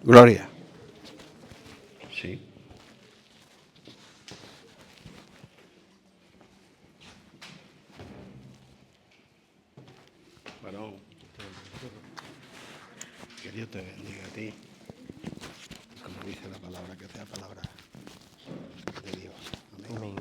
Gloria. Sí. Bueno, que Dios te bendiga a ti. Como dice la palabra, que sea palabra de Dios. Amén.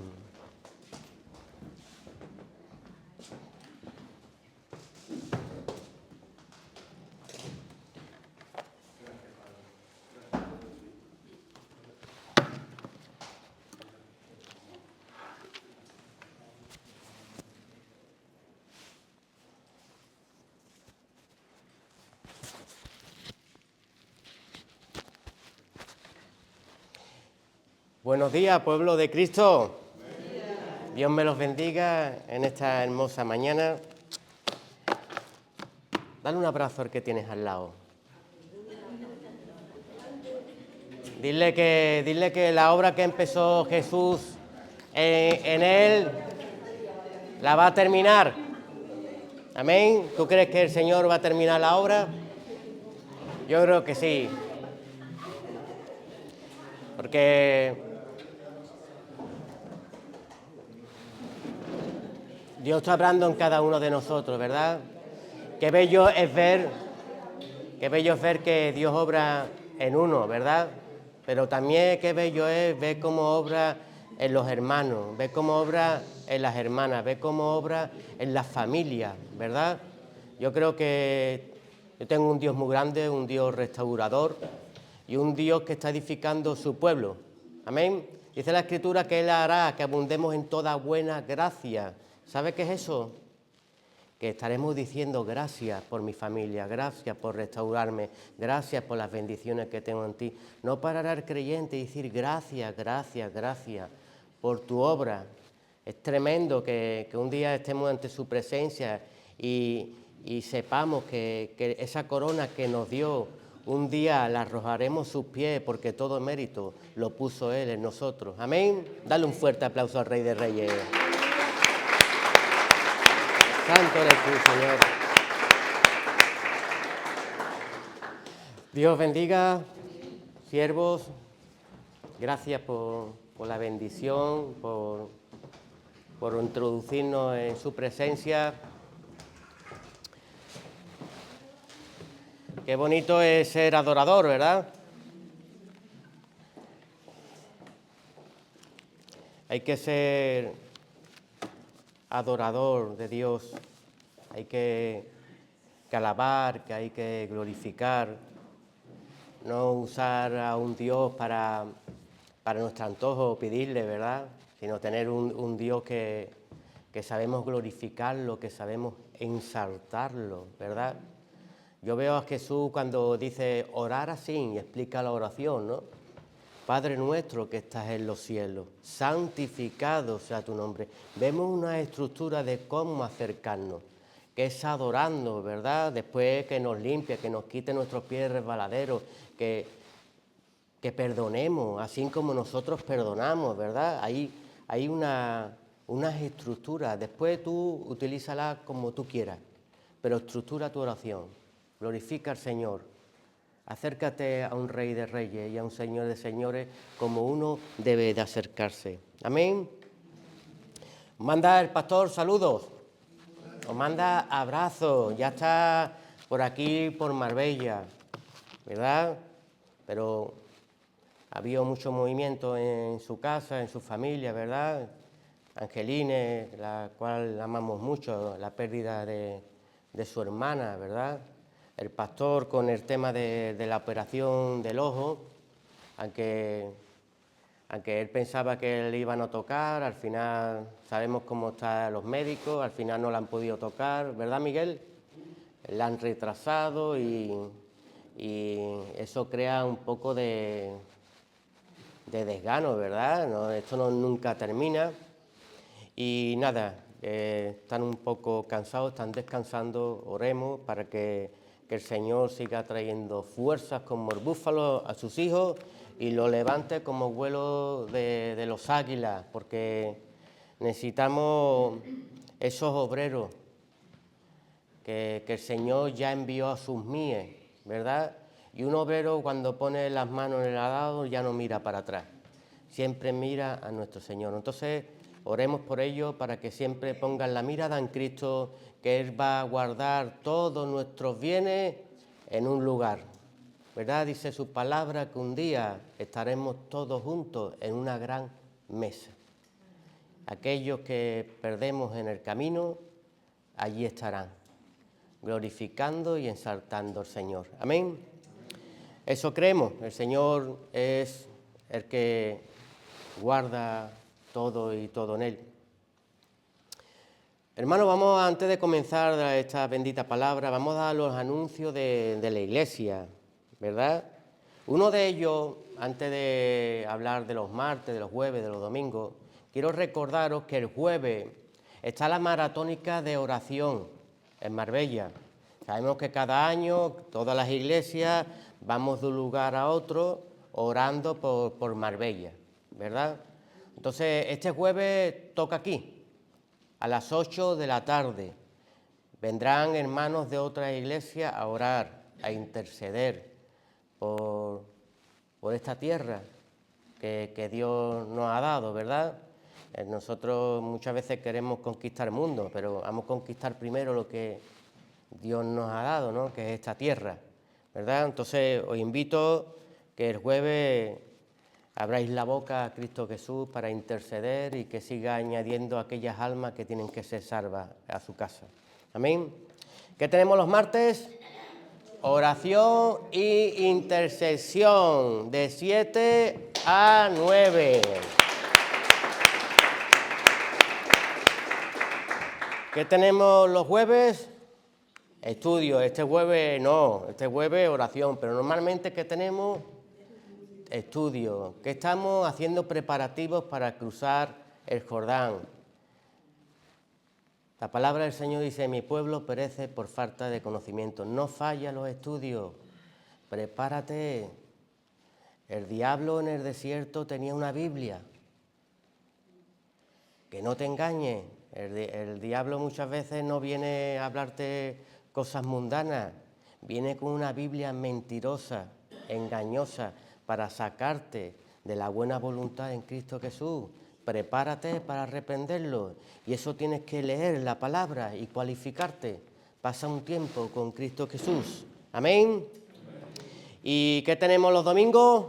Buenos días, pueblo de Cristo. Dios me los bendiga en esta hermosa mañana. Dale un abrazo al que tienes al lado. Dile que la obra que empezó Jesús en él la va a terminar. Amén. ¿Tú crees que el Señor va a terminar la obra? Yo creo que sí. Porque Dios está hablando en cada uno de nosotros, ¿verdad? Qué bello es ver que Dios obra en uno, ¿verdad? Pero también qué bello es ver cómo obra en los hermanos, ver cómo obra en las hermanas, ver cómo obra en las familias, ¿verdad? Yo creo que yo tengo un Dios muy grande, un Dios restaurador y un Dios que está edificando su pueblo. Amén. Dice la Escritura que Él hará que abundemos en toda buena gracia. ¿Sabe qué es eso? Que estaremos diciendo gracias por mi familia, gracias por restaurarme, gracias por las bendiciones que tengo en ti. No parará el creyente y decir gracias, gracias, gracias por tu obra. Es tremendo que un día estemos ante su presencia y sepamos que esa corona que nos dio, un día la arrojaremos a sus pies porque todo mérito lo puso Él en nosotros. Amén. Dale un fuerte aplauso al Rey de Reyes. Santo eres tú, Señor. Dios bendiga, siervos. Gracias por la bendición, por introducirnos en su presencia. Qué bonito es ser adorador, ¿verdad? Hay que ser adorador de Dios. Hay que alabar, que hay que glorificar. No usar a un Dios para nuestro antojo, pedirle, ¿verdad? Sino tener un Dios que sabemos glorificarlo, que sabemos ensaltarlo, ¿verdad? Yo veo a Jesús cuando dice orar así y explica la oración, ¿no? Padre nuestro que estás en los cielos, santificado sea tu nombre. Vemos una estructura de cómo acercarnos, que es adorando, ¿verdad? Después que nos limpie, que nos quite nuestros pies resbaladeros, que perdonemos, así como nosotros perdonamos, ¿verdad? Hay unas estructuras. Después tú utilízalas como tú quieras, pero estructura tu oración. Glorifica al Señor. Acércate a un Rey de Reyes y a un Señor de Señores como uno debe de acercarse. Amén. Manda el pastor saludos. Os manda abrazos. Ya está por aquí, por Marbella, ¿verdad? Pero ha habido mucho movimiento en su casa, en su familia, ¿verdad? Angeline, la cual amamos mucho, la pérdida de su hermana, ¿verdad? El pastor con el tema de la operación del ojo, aunque él pensaba que le iban a tocar, al final sabemos cómo están los médicos, al final no la han podido tocar, ¿verdad, Miguel? La han retrasado y eso crea un poco de desgano, ¿verdad? No, esto nunca termina. Y nada, están un poco cansados, están descansando, oremos para que el Señor siga trayendo fuerzas como el búfalo a sus hijos y lo levante como vuelo de los águilas, porque necesitamos esos obreros que el Señor ya envió a sus mies, ¿verdad? Y un obrero cuando pone las manos en el arado ya no mira para atrás, siempre mira a nuestro Señor. Entonces, oremos por ello para que siempre pongan la mirada en Cristo, que Él va a guardar todos nuestros bienes en un lugar. ¿Verdad? Dice su palabra que un día estaremos todos juntos en una gran mesa. Aquellos que perdemos en el camino, allí estarán, glorificando y exaltando al Señor. Amén. Eso creemos, el Señor es el que guarda todo y todo en Él. Hermanos, vamos, antes de comenzar esta bendita palabra, vamos a dar los anuncios de la Iglesia, ¿verdad? Uno de ellos, antes de hablar de los martes, de los jueves, de los domingos, quiero recordaros que el jueves está la maratónica de oración en Marbella. Sabemos que cada año todas las iglesias vamos de un lugar a otro orando por Marbella, ¿verdad? Entonces, este jueves toca aquí, a las 8 de la tarde. Vendrán hermanos de otras iglesias a orar, a interceder por esta tierra que Dios nos ha dado, ¿verdad? Nosotros muchas veces queremos conquistar el mundo, pero vamos a conquistar primero lo que Dios nos ha dado, ¿no? Que es esta tierra, ¿verdad? Entonces os invito que el jueves abráis la boca a Cristo Jesús para interceder y que siga añadiendo aquellas almas que tienen que ser salvas a su casa. Amén. ¿Qué tenemos los martes? Oración e intercesión de 7 a 9. ¿Qué tenemos los jueves? Estudio. Este jueves no, este jueves oración, pero normalmente ¿qué tenemos? Estudio. ¿Qué estamos haciendo preparativos para cruzar el Jordán? La palabra del Señor dice, mi pueblo perece por falta de conocimiento. No falla los estudios. Prepárate. El diablo en el desierto tenía una Biblia. Que no te engañes. El diablo muchas veces no viene a hablarte cosas mundanas. Viene con una Biblia mentirosa, engañosa, para sacarte de la buena voluntad en Cristo Jesús. Prepárate para reprenderlo. Y eso tienes que leer la palabra y cualificarte. Pasa un tiempo con Cristo Jesús. Amén. ¿Y qué tenemos los domingos?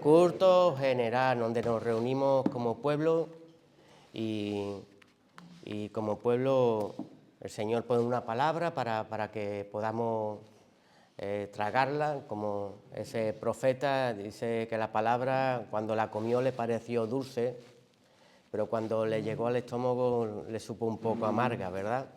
Culto general, donde nos reunimos como pueblo y como pueblo el Señor pone una palabra para que podamos tragarla, como ese profeta dice que la palabra cuando la comió le pareció dulce, pero cuando le llegó al estómago le supo un poco amarga, ¿verdad?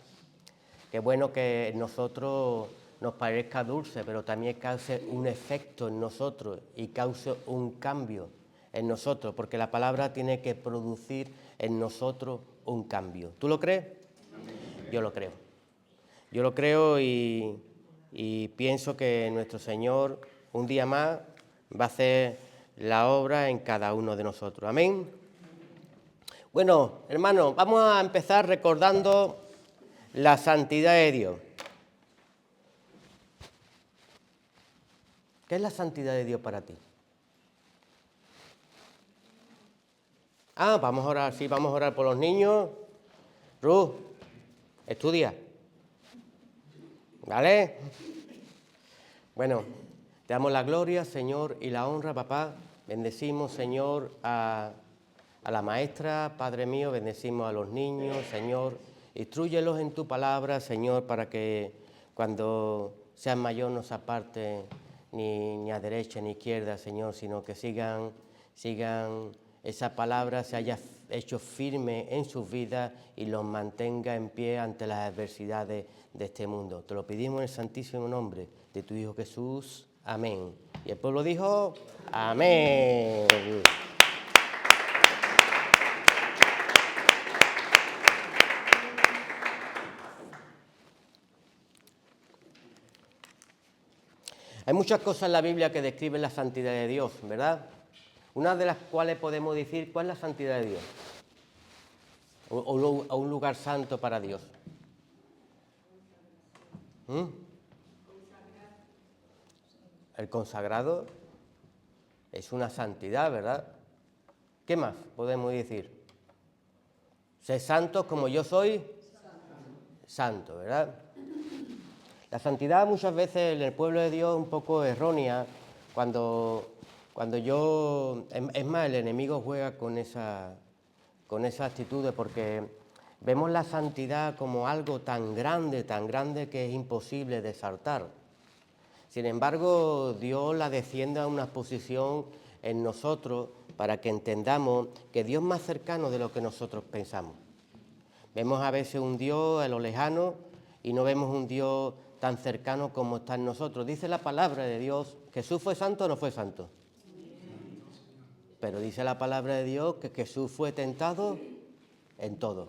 Qué bueno que nosotros nos parezca dulce, pero también cause un efecto en nosotros y cause un cambio en nosotros, porque la palabra tiene que producir en nosotros un cambio. ¿Tú lo crees? Yo lo creo. Yo lo creo y pienso que nuestro Señor un día más va a hacer la obra en cada uno de nosotros. Amén. Bueno, hermanos, vamos a empezar recordando la santidad de Dios. ¿Qué es la santidad de Dios para ti? Vamos a orar, sí, vamos a orar por los niños. Ruth, estudia. ¿Vale? Bueno, te damos la gloria, Señor, y la honra, papá. Bendecimos, Señor, a la maestra, Padre mío, bendecimos a los niños, Señor. Instrúyelos en tu palabra, Señor, para que cuando sean mayores no se aparten ni a derecha ni a izquierda, Señor, sino que sigan esa palabra, se haya hecho firme en sus vidas y los mantenga en pie ante las adversidades de este mundo. Te lo pedimos en el santísimo nombre de tu Hijo Jesús. Amén. Y el pueblo dijo, amén. Hay muchas cosas en la Biblia que describen la santidad de Dios, ¿verdad? Una de las cuales podemos decir, ¿cuál es la santidad de Dios? O un lugar santo para Dios. El consagrado es una santidad, ¿verdad? ¿Qué más podemos decir? Sed santos como yo soy santo, ¿verdad? La santidad muchas veces en el pueblo de Dios es un poco errónea cuando es más, el enemigo juega con esa actitud, porque vemos la santidad como algo tan grande que es imposible de saltar. Sin embargo, Dios la desciende a una posición en nosotros para que entendamos que Dios es más cercano de lo que nosotros pensamos. Vemos a veces un Dios a lo lejano y no vemos un Dios tan cercano como está en nosotros. Dice la palabra de Dios, ¿Jesús fue santo o no fue santo? Pero dice la palabra de Dios que Jesús fue tentado en todo.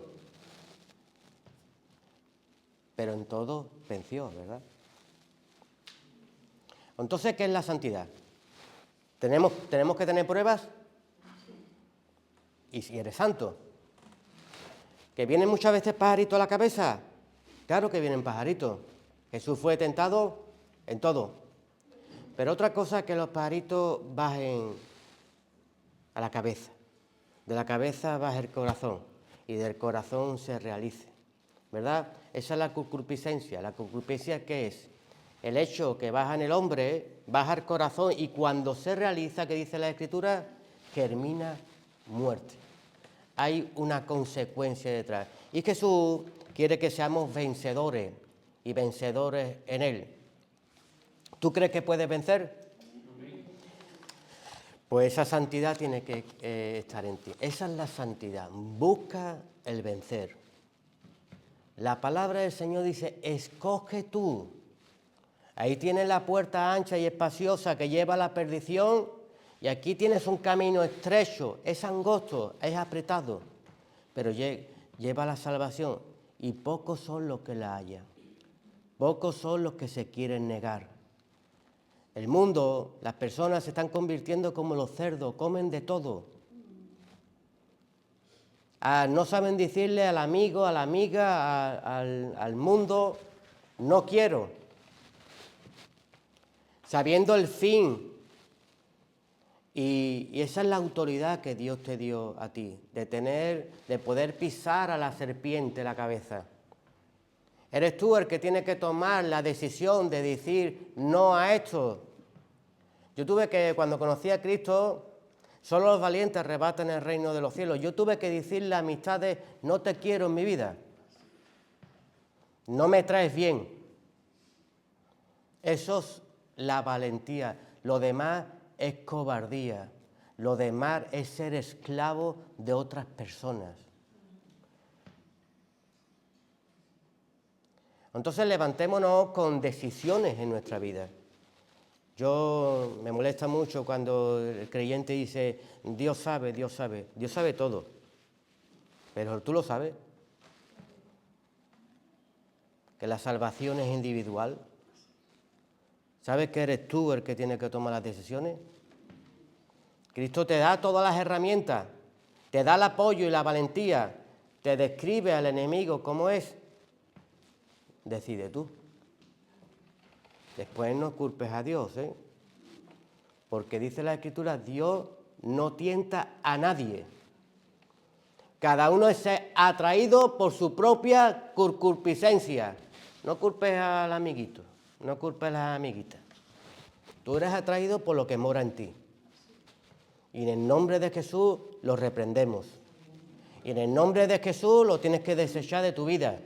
Pero en todo venció, ¿verdad? Entonces, ¿qué es la santidad? ¿Tenemos que tener pruebas? ¿Y si eres santo? ¿Que vienen muchas veces pajaritos a la cabeza? Claro que vienen pajaritos. Jesús fue tentado en todo. Pero otra cosa es que los pajaritos bajen a la cabeza. De la cabeza baja el corazón y del corazón se realice, ¿verdad? Esa es la concupiscencia. ¿La concupiscencia qué es? El hecho que baja en el hombre, baja el corazón y cuando se realiza, que dice la Escritura, germina muerte. Hay una consecuencia detrás. Y Jesús quiere que seamos vencedores y vencedores en Él. ¿Tú crees que puedes vencer? Pues esa santidad tiene que estar en ti. Esa es la santidad. Busca el vencer. La palabra del Señor dice, escoge tú. Ahí tienes la puerta ancha y espaciosa que lleva a la perdición y aquí tienes un camino estrecho, es angosto, es apretado, pero lleva a la salvación y pocos son los que la hallan. Pocos son los que se quieren negar. El mundo, las personas se están convirtiendo como los cerdos, comen de todo. No saben decirle al amigo, a la amiga, al mundo, no quiero. Sabiendo el fin. Y esa es la autoridad que Dios te dio a ti, de poder pisar a la serpiente la cabeza. Eres tú el que tiene que tomar la decisión de decir no a esto. Yo tuve que, cuando conocí a Cristo, solo los valientes arrebatan el reino de los cielos. Yo tuve que decirle a amistades, no te quiero en mi vida. No me traes bien. Eso es la valentía. Lo demás es cobardía. Lo demás es ser esclavo de otras personas. Entonces levantémonos con decisiones en nuestra vida. Me molesta mucho cuando el creyente dice, Dios sabe todo. Pero tú lo sabes. Que la salvación es individual. ¿Sabes que eres tú el que tiene que tomar las decisiones? Cristo te da todas las herramientas, te da el apoyo y la valentía, te describe al enemigo cómo es. Decide tú. Después no culpes a Dios, porque dice la Escritura, Dios no tienta a nadie. Cada uno es atraído por su propia concupiscencia. No culpes al amiguito, no culpes a la amiguita. Tú eres atraído por lo que mora en ti. Y en el nombre de Jesús lo reprendemos. Y en el nombre de Jesús lo tienes que desechar de tu vida.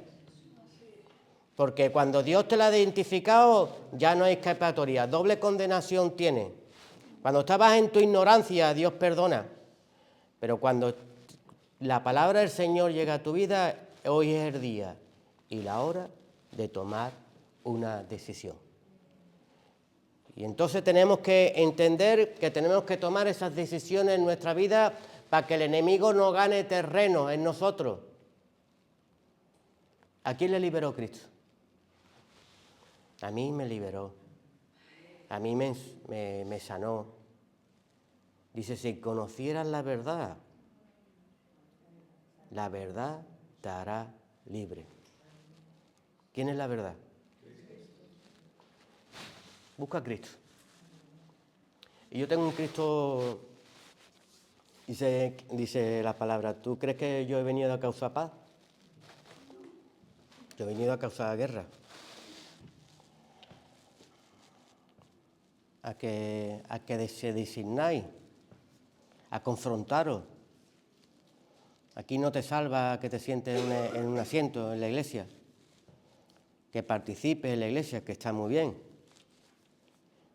Porque cuando Dios te la ha identificado, ya no hay escapatoria. Doble condenación tiene. Cuando estabas en tu ignorancia, Dios perdona. Pero cuando la palabra del Señor llega a tu vida, hoy es el día y la hora de tomar una decisión. Y entonces tenemos que entender que tenemos que tomar esas decisiones en nuestra vida para que el enemigo no gane terreno en nosotros. ¿A quién le liberó Cristo? A mí me liberó. A mí me sanó. Dice, si conocieras la verdad te hará libre. ¿Quién es la verdad? Busca a Cristo. Y yo tengo un Cristo, dice la palabra, ¿tú crees que yo he venido a causar paz? Yo he venido a causar guerra. A que se designáis, a confrontaros. Aquí no te salva que te sientes en un asiento en la iglesia, que participes en la iglesia, que está muy bien.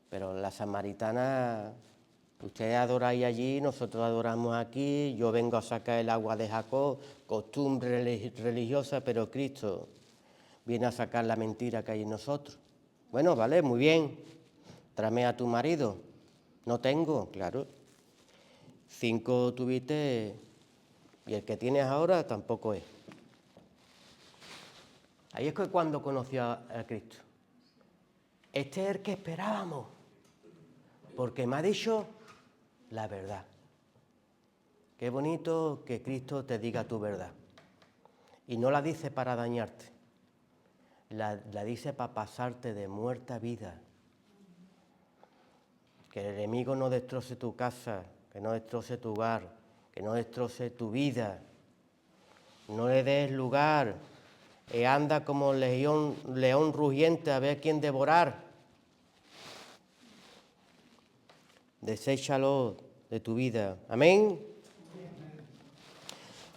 Pero la samaritana, ustedes adoráis allí, nosotros adoramos aquí, yo vengo a sacar el agua de Jacob, costumbre religiosa, pero Cristo viene a sacar la mentira que hay en nosotros. Bueno, vale, muy bien, tráeme a tu marido. No tengo, claro. 5 tuviste y el que tienes ahora tampoco es. Ahí es que cuando conoció a Cristo. Este es el que esperábamos, porque me ha dicho la verdad. Qué bonito que Cristo te diga tu verdad. Y no la dice para dañarte, la dice para pasarte de muerte a vida. Que el enemigo no destroce tu casa, que no destroce tu hogar, que no destroce tu vida. No le des lugar. Anda como león rugiente a ver quién devorar. Deséchalo de tu vida. Amén.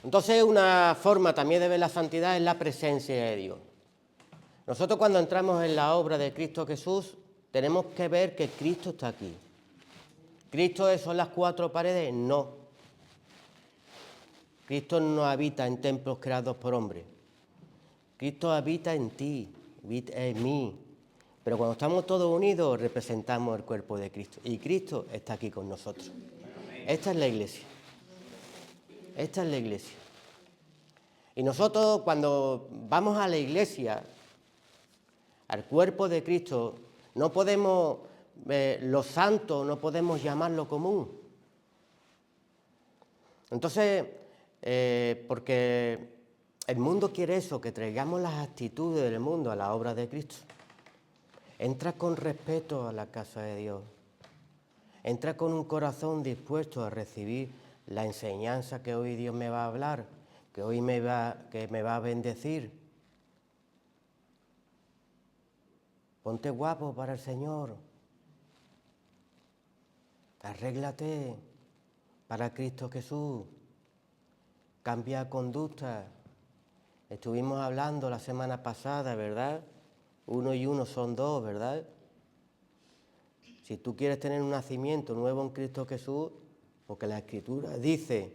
Entonces, una forma también de ver la santidad es la presencia de Dios. Nosotros cuando entramos en la obra de Cristo Jesús, tenemos que ver que Cristo está aquí. ¿Cristo son las 4 paredes? No. Cristo no habita en templos creados por hombres. Cristo habita en ti, habita en mí. Pero cuando estamos todos unidos, representamos el cuerpo de Cristo. Y Cristo está aquí con nosotros. Esta es la iglesia. Esta es la iglesia. Y nosotros cuando vamos a la iglesia, al cuerpo de Cristo, no podemos, los santos, no podemos llamarlo común. Entonces, porque el mundo quiere eso, que traigamos las actitudes del mundo a la obra de Cristo. Entra con respeto a la casa de Dios. Entra con un corazón dispuesto a recibir la enseñanza que hoy Dios me va a hablar, que hoy me va a bendecir. Ponte guapo para el Señor. Arréglate para Cristo Jesús. Cambia conducta. Estuvimos hablando la semana pasada, ¿verdad? 1 y 1 son 2, ¿verdad? Si tú quieres tener un nacimiento nuevo en Cristo Jesús, porque la Escritura dice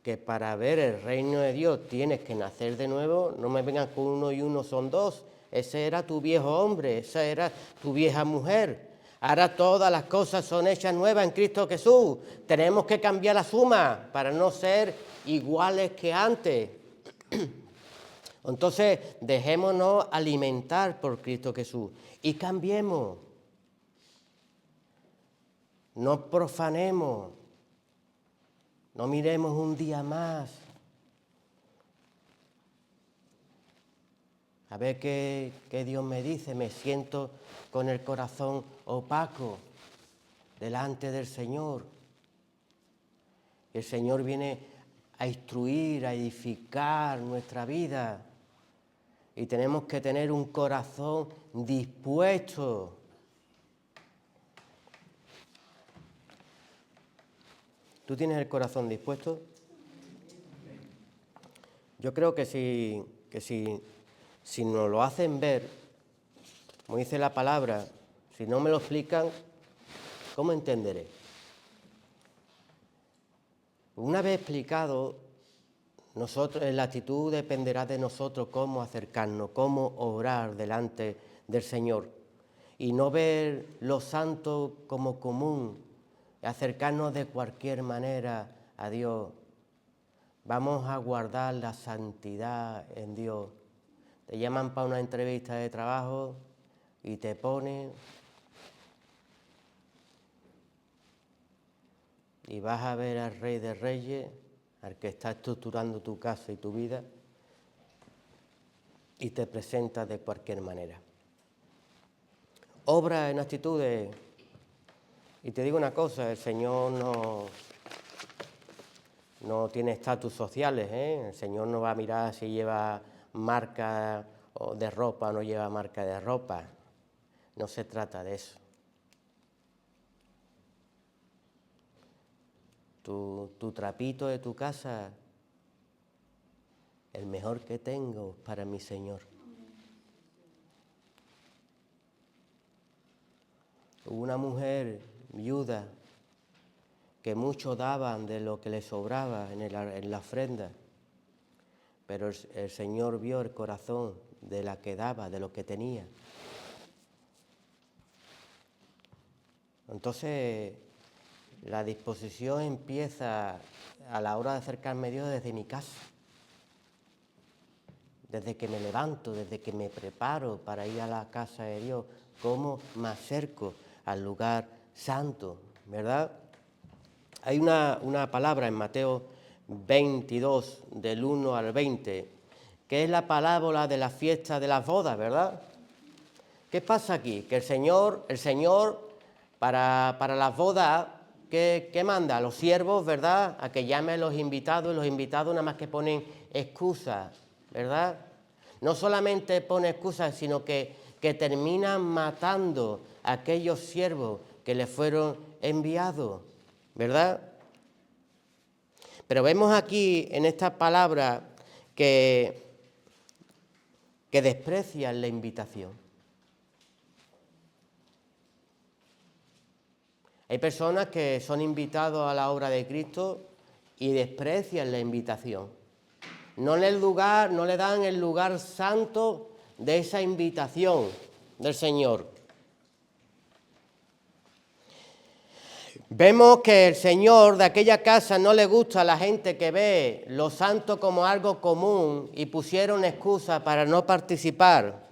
que para ver el reino de Dios tienes que nacer de nuevo, no me vengas con 1 y 1 son 2. Ese era tu viejo hombre, esa era tu vieja mujer. Ahora todas las cosas son hechas nuevas en Cristo Jesús. Tenemos que cambiar la suma para no ser iguales que antes. Entonces, dejémonos alimentar por Cristo Jesús y cambiemos. No profanemos. No miremos un día más. A ver qué Dios me dice. Me siento con el corazón opaco delante del Señor. El Señor viene a instruir, a edificar nuestra vida. Y tenemos que tener un corazón dispuesto. ¿Tú tienes el corazón dispuesto? Yo creo que si nos lo hacen ver, como dice la palabra, si no me lo explican, ¿cómo entenderé? Una vez explicado, la actitud dependerá de nosotros cómo acercarnos, cómo obrar delante del Señor. Y no ver lo santo como común, acercarnos de cualquier manera a Dios. Vamos a guardar la santidad en Dios. Te llaman para una entrevista de trabajo y te ponen y vas a ver al Rey de Reyes, al que está estructurando tu casa y tu vida, y te presentas de cualquier manera. Obra en actitudes Y te digo una cosa, el Señor no tiene estatus sociales, ¿eh? El Señor no va a mirar si lleva marca de ropa o no lleva marca de ropa. No se trata de eso. Tu trapito de tu casa, el mejor que tengo para mi Señor. Hubo una mujer viuda que muchos daban de lo que le sobraba en la ofrenda, pero el Señor vio el corazón de la que daba, de lo que tenía. Entonces, la disposición empieza a la hora de acercarme a Dios desde mi casa, desde que me levanto, desde que me preparo para ir a la casa de Dios, cómo me acerco al lugar santo, ¿verdad? Hay una palabra en Mateo 22, del 1 al 20, que es la parábola de la fiesta de las bodas, ¿verdad? ¿Qué pasa aquí? Que el Señor para las bodas, ¿qué manda? A los siervos, ¿verdad? A que llamen a los invitados, y los invitados nada más que ponen excusas, ¿verdad? No solamente pone excusas, sino que terminan matando a aquellos siervos que les fueron enviados, ¿verdad? Pero vemos aquí en esta palabra que desprecian la invitación. Hay personas que son invitados a la obra de Cristo y desprecian la invitación. No le dan el lugar santo de esa invitación del Señor. Vemos que el Señor de aquella casa no le gusta a la gente que ve lo santo como algo común y pusieron excusa para no participar,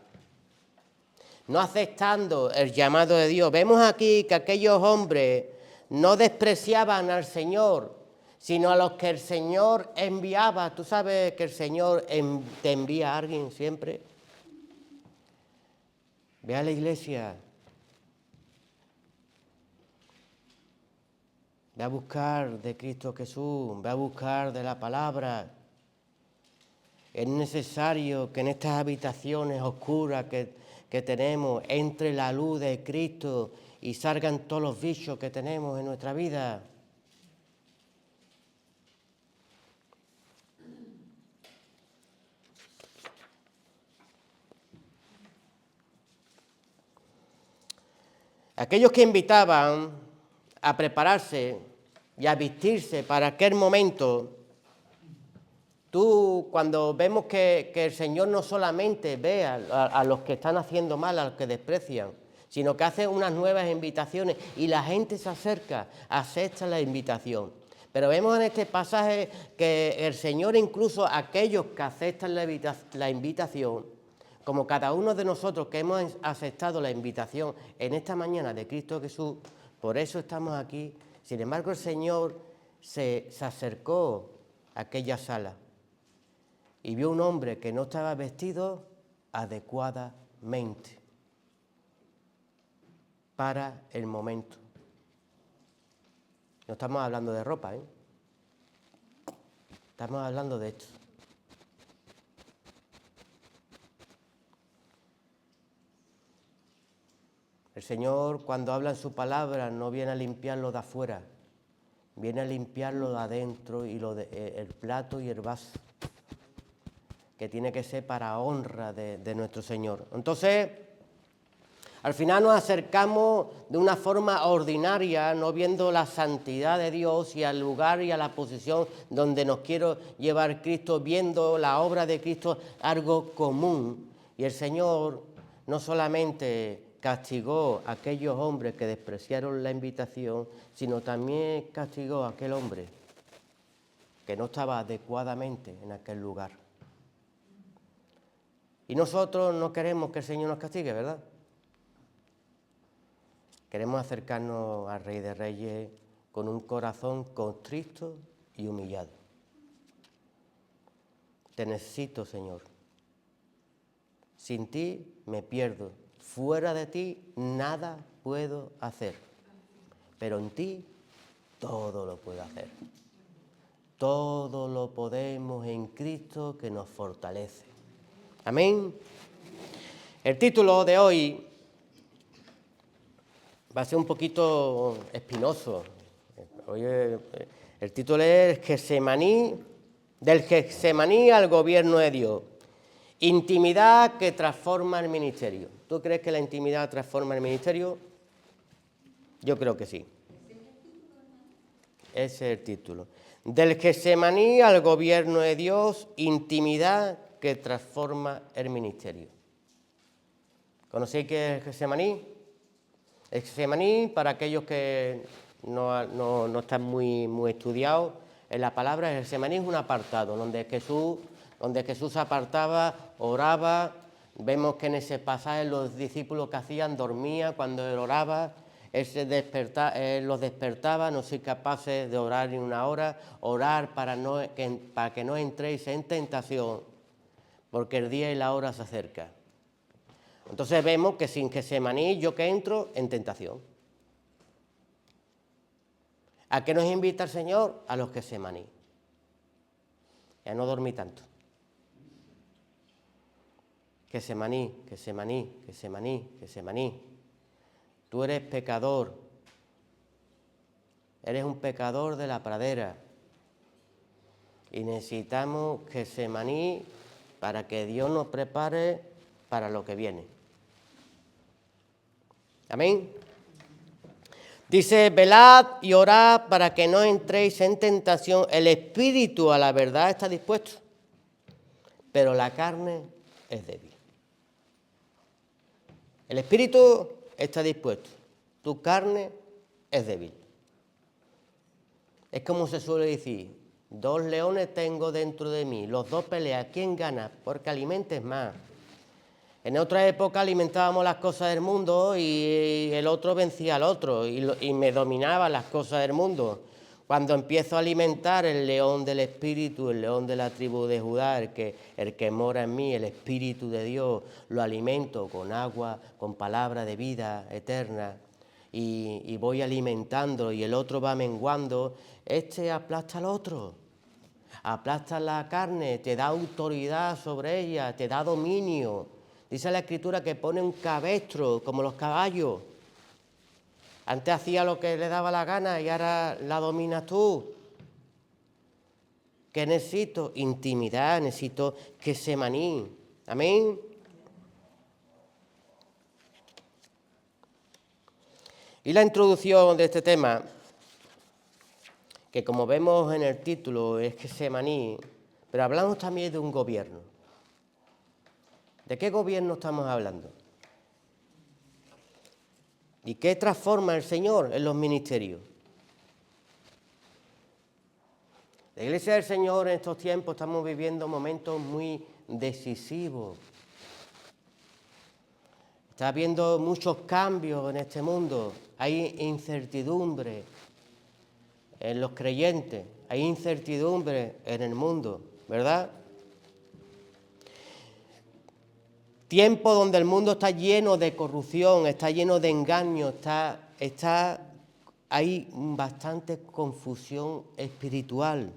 no aceptando el llamado de Dios. Vemos aquí que aquellos hombres no despreciaban al Señor, sino a los que el Señor enviaba. ¿Tú sabes que el Señor te envía a alguien siempre? Ve a la iglesia. Ve a buscar de Cristo Jesús, ve a buscar de la palabra. Es necesario que en estas habitaciones oscuras que tenemos entre la luz de Cristo y salgan todos los vicios que tenemos en nuestra vida. Aquellos que invitaban a prepararse y a vestirse para aquel momento, cuando vemos que el Señor no solamente ve a los que están haciendo mal, a los que desprecian, sino que hace unas nuevas invitaciones y la gente se acerca, acepta la invitación. Pero vemos en este pasaje que el Señor, incluso aquellos que aceptan la invitación, como cada uno de nosotros que hemos aceptado la invitación en esta mañana de Cristo Jesús, por eso estamos aquí. Sin embargo, el Señor se acercó a aquella sala y vio un hombre que no estaba vestido adecuadamente para el momento. No estamos hablando de ropa, ¿eh? Estamos hablando de esto. El Señor, cuando habla en su palabra, no viene a limpiarlo de afuera, viene a limpiarlo de adentro y el plato y el vaso, que tiene que ser para honra de nuestro Señor. Entonces, al final nos acercamos de una forma ordinaria, no viendo la santidad de Dios y al lugar y a la posición donde nos quiere llevar Cristo, viendo la obra de Cristo algo común. Y el Señor no solamente castigó a aquellos hombres que despreciaron la invitación, sino también castigó a aquel hombre que no estaba adecuadamente en aquel lugar. Y nosotros no queremos que el Señor nos castigue, ¿verdad? Queremos acercarnos al Rey de Reyes con un corazón contristo y humillado. Te necesito, Señor. Sin ti me pierdo. Fuera de ti nada puedo hacer. pero en ti todo lo puedo hacer. Todo lo podemos en Cristo que nos fortalece. Amén. El título de hoy va a ser un poquito espinoso. Hoy el título es Getsemaní, del Getsemaní al gobierno de Dios. Intimidad que transforma el ministerio. ¿Tú crees que la intimidad transforma el ministerio? Yo creo que sí. Ese es el título. Del Getsemaní al gobierno de Dios, intimidad que transforma el ministerio. ¿Conocéis qué es el Getsemaní? El Getsemaní, para aquellos que no están muy estudiados, en la palabra el Getsemaní es un apartado donde Jesús apartaba, oraba. Vemos que en ese pasaje los discípulos que hacían dormían cuando él oraba. Él los despertaba, no sois capaces de orar en una hora, orar para que no entréis en tentación, porque el día y la hora se acerca. Entonces vemos que sin Getsemaní yo que entro en tentación. ¿A qué nos invita el Señor? A los Getsemaní. Y a no dormir tanto. Getsemaní, Getsemaní, Getsemaní, Getsemaní. Tú eres pecador. Eres un pecador de la pradera. Y necesitamos Getsemaní para que Dios nos prepare para lo que viene. Amén. Dice, velad y orad para que no entréis en tentación. El espíritu a la verdad está dispuesto, pero la carne es débil. El espíritu está dispuesto, tu carne es débil. Es como se suele decir, 2 leones tengo dentro de mí, los 2 pelean, ¿quién gana? Porque alimentes más. En otra época alimentábamos las cosas del mundo y el otro vencía al otro y me dominaba las cosas del mundo. Cuando empiezo a alimentar el león del espíritu, el león de la tribu de Judá, el que mora en mí, el espíritu de Dios, lo alimento con agua, con palabra de vida eterna y voy alimentando y el otro va menguando, aplasta al otro. Aplasta la carne, te da autoridad sobre ella, te da dominio. Dice la Escritura que pone un cabestro, como los caballos. Antes hacía lo que le daba la gana y ahora la dominas tú. ¿Qué necesito? Intimidad, necesito Getsemaní. Amén. Y la introducción de este tema, que como vemos en el título es Getsemaní, pero hablamos también de un gobierno. ¿De qué gobierno estamos hablando? ¿Y qué transforma el Señor en los ministerios? La Iglesia del Señor en estos tiempos estamos viviendo momentos muy decisivos. Está habiendo muchos cambios en este mundo. Hay incertidumbre en los creyentes, hay incertidumbre en el mundo, ¿verdad? Tiempo donde el mundo está lleno de corrupción, está lleno de engaño, hay bastante confusión espiritual.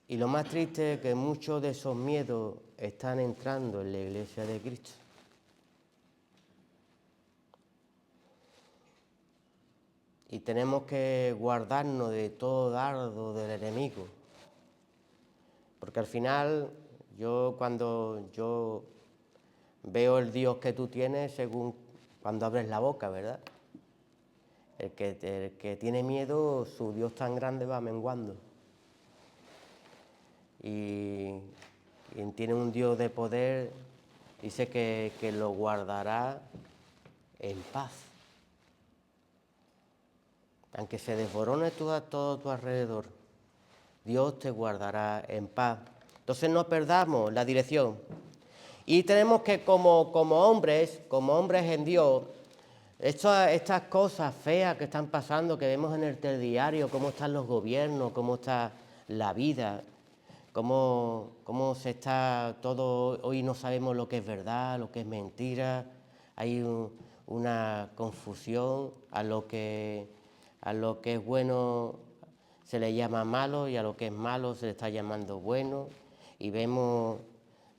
Y lo más triste es que muchos de esos miedos están entrando en la Iglesia de Cristo. Y tenemos que guardarnos de todo dardo del enemigo. Porque al final, cuando yo veo el Dios que tú tienes, según cuando abres la boca, ¿verdad? El que tiene miedo, su Dios tan grande va menguando. Y quien tiene un Dios de poder, dice que lo guardará en paz. Aunque se desborone todo tu alrededor, Dios te guardará en paz. Entonces no perdamos la dirección. Y tenemos que como hombres en Dios, estas cosas feas que están pasando, que vemos en el telediario, cómo están los gobiernos, cómo está la vida, cómo se está todo, hoy no sabemos lo que es verdad, lo que es mentira, hay una confusión, a lo que es bueno se le llama malo y a lo que es malo se le está llamando bueno, y vemos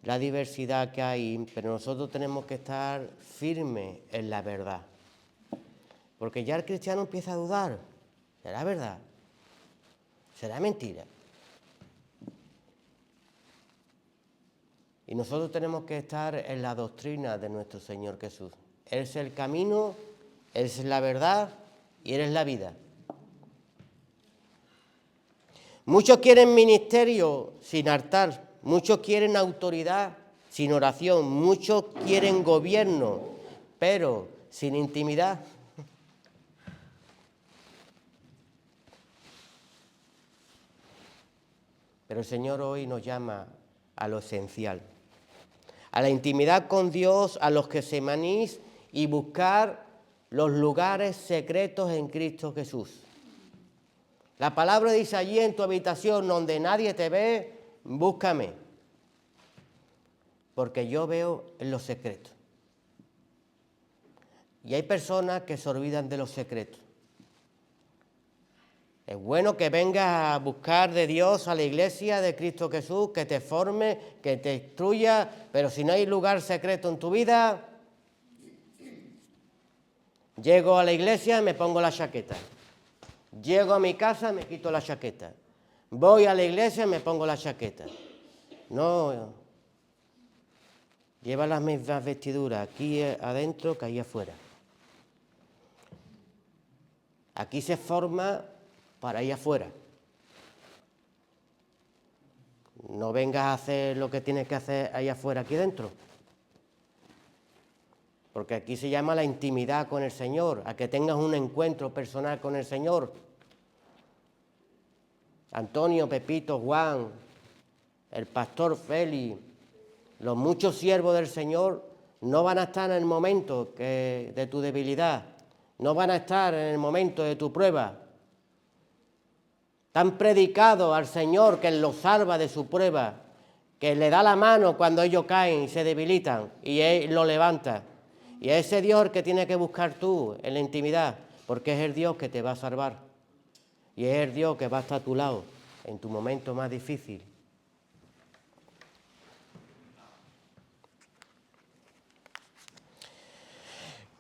la diversidad que hay, pero nosotros tenemos que estar firmes en la verdad, porque ya el cristiano empieza a dudar, ¿será verdad? ¿Será mentira? Y nosotros tenemos que estar en la doctrina de nuestro Señor Jesús. Él es el camino, Él es la verdad y Él es la vida. Muchos quieren ministerio sin altar, muchos quieren autoridad sin oración, muchos quieren gobierno, pero sin intimidad. Pero el Señor hoy nos llama a lo esencial, a la intimidad con Dios, a los Getsemaníes y buscar los lugares secretos en Cristo Jesús. La palabra dice: allí en tu habitación donde nadie te ve, búscame, porque yo veo en los secretos. Y hay personas que se olvidan de los secretos. Es bueno que vengas a buscar de Dios, a la iglesia de Cristo Jesús, que te forme, que te instruya, pero si no hay lugar secreto en tu vida, llego a la iglesia y me pongo la chaqueta. Llego a mi casa, me quito la chaqueta. Voy a la iglesia y me pongo la chaqueta. No, lleva las mismas vestiduras aquí adentro que ahí afuera. Aquí se forma para ir afuera. No vengas a hacer lo que tienes que hacer ahí afuera, aquí dentro. Porque aquí se llama la intimidad con el Señor, a que tengas un encuentro personal con el Señor. Antonio, Pepito, Juan, el pastor Félix, los muchos siervos del Señor no van a estar en el momento de tu debilidad, no van a estar en el momento de tu prueba. Están predicados al Señor, que los salva de su prueba, que le da la mano cuando ellos caen y se debilitan y Él lo levanta. Y es ese Dios el que tienes que buscar tú en la intimidad, porque es el Dios que te va a salvar. Y es el Dios que va a estar a tu lado en tu momento más difícil.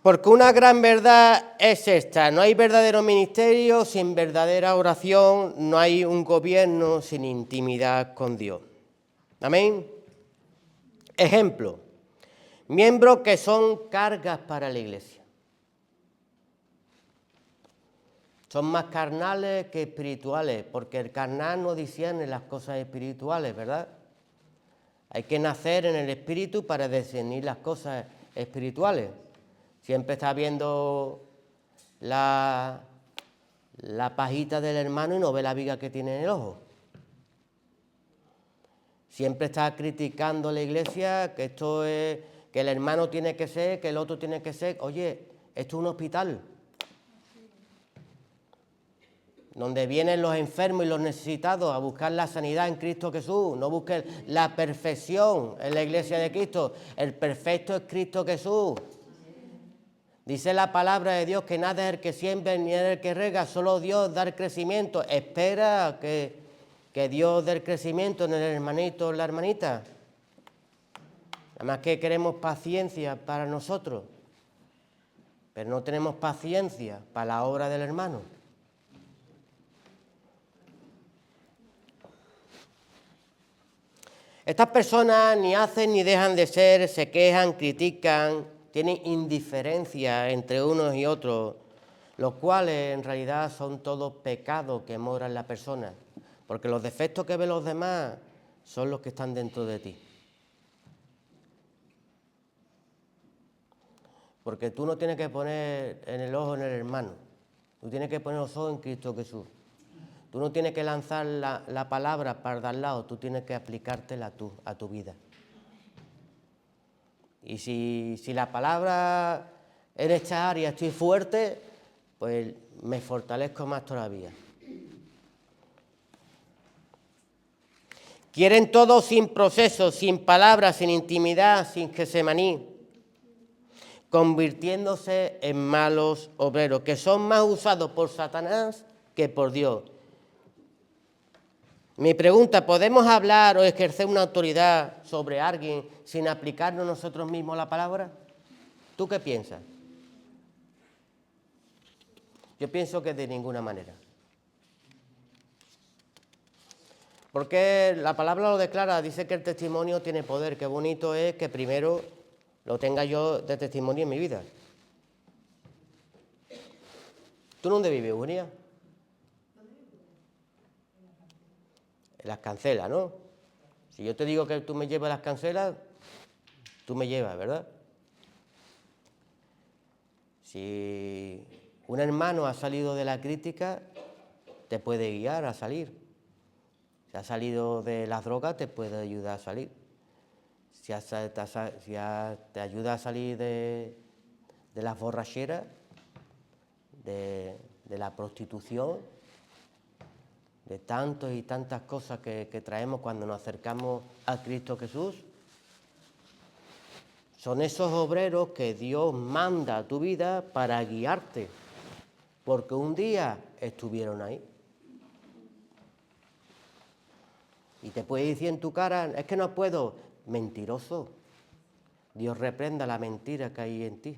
Porque una gran verdad es esta: no hay verdadero ministerio sin verdadera oración, no hay un gobierno sin intimidad con Dios. Amén. Ejemplo: miembros que son cargas para la iglesia. Son más carnales que espirituales, porque el carnal no discierne las cosas espirituales, ¿verdad? Hay que nacer en el espíritu para discernir las cosas espirituales. Siempre está viendo la pajita del hermano y no ve la viga que tiene en el ojo. Siempre está criticando a la iglesia, que esto es, que el hermano tiene que ser, que el otro tiene que ser. Oye, esto es un hospital, donde vienen los enfermos y los necesitados a buscar la sanidad en Cristo Jesús. No busquen la perfección en la iglesia de Cristo. El perfecto es Cristo Jesús. Dice la palabra de Dios que nada es el que siembra ni es el que rega, solo Dios da el crecimiento. Espera que Dios dé el crecimiento en el hermanito o la hermanita. Además que queremos paciencia para nosotros, pero no tenemos paciencia para la obra del hermano. Estas personas ni hacen ni dejan de ser, se quejan, critican, tienen indiferencia entre unos y otros, los cuales en realidad son todos pecados que moran en la persona, porque los defectos que ven los demás son los que están dentro de ti. Porque tú no tienes que poner en el ojo en el hermano, tú tienes que poner los ojos en Cristo Jesús. Tú no tienes que lanzar la palabra para dar lado, tú tienes que aplicártela a tu vida. Y si la palabra en esta área estoy fuerte, pues me fortalezco más todavía. Quieren todo sin proceso, sin palabras, sin intimidad, sin Getsemaní. convirtiéndose en malos obreros, que son más usados por Satanás que por Dios. Mi pregunta, ¿podemos hablar o ejercer una autoridad sobre alguien sin aplicarnos nosotros mismos la palabra? ¿Tú qué piensas? Yo pienso que de ninguna manera. Porque la palabra lo declara, dice que el testimonio tiene poder. Qué bonito es que primero lo tenga yo de testimonio en mi vida. ¿Tú dónde vives, Eugenia? En las Cancelas, ¿no? Si yo te digo que tú me llevas a las Cancelas, tú me llevas, ¿verdad? Si un hermano ha salido de la crítica, te puede guiar a salir. Si has salido de las drogas, te puede ayudar a salir. Si te ayuda a salir de las borracheras, de la prostitución, de tantas y tantas cosas que traemos cuando nos acercamos a Cristo Jesús. Son esos obreros que Dios manda a tu vida para guiarte, porque un día estuvieron ahí. Y te puede decir en tu cara, es que no puedo. Mentiroso. Dios reprenda la mentira que hay en ti.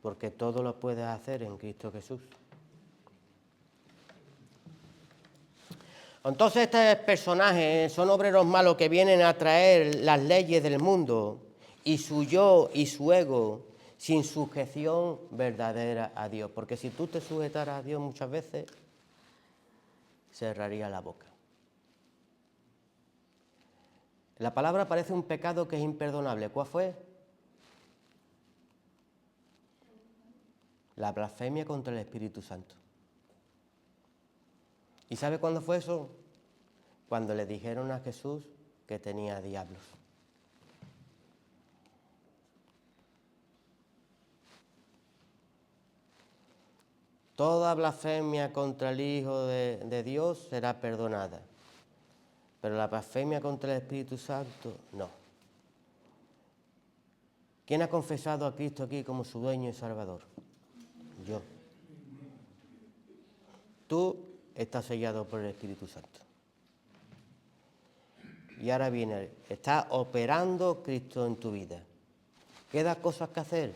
Porque todo lo puedes hacer en Cristo Jesús. Entonces estos personajes son obreros malos que vienen a traer las leyes del mundo y su yo y su ego sin sujeción verdadera a Dios. Porque si tú te sujetaras a Dios muchas veces, cerraría la boca. La palabra parece un pecado que es imperdonable. ¿Cuál fue? La blasfemia contra el Espíritu Santo. ¿Y sabe cuándo fue eso? Cuando le dijeron a Jesús que tenía diablos. Toda blasfemia contra el Hijo de Dios será perdonada. Pero la blasfemia contra el Espíritu Santo, no. ¿Quién ha confesado a Cristo aquí como su dueño y salvador? Yo. Tú estás sellado por el Espíritu Santo. Y ahora viene, está operando Cristo en tu vida. ¿Queda cosas que hacer?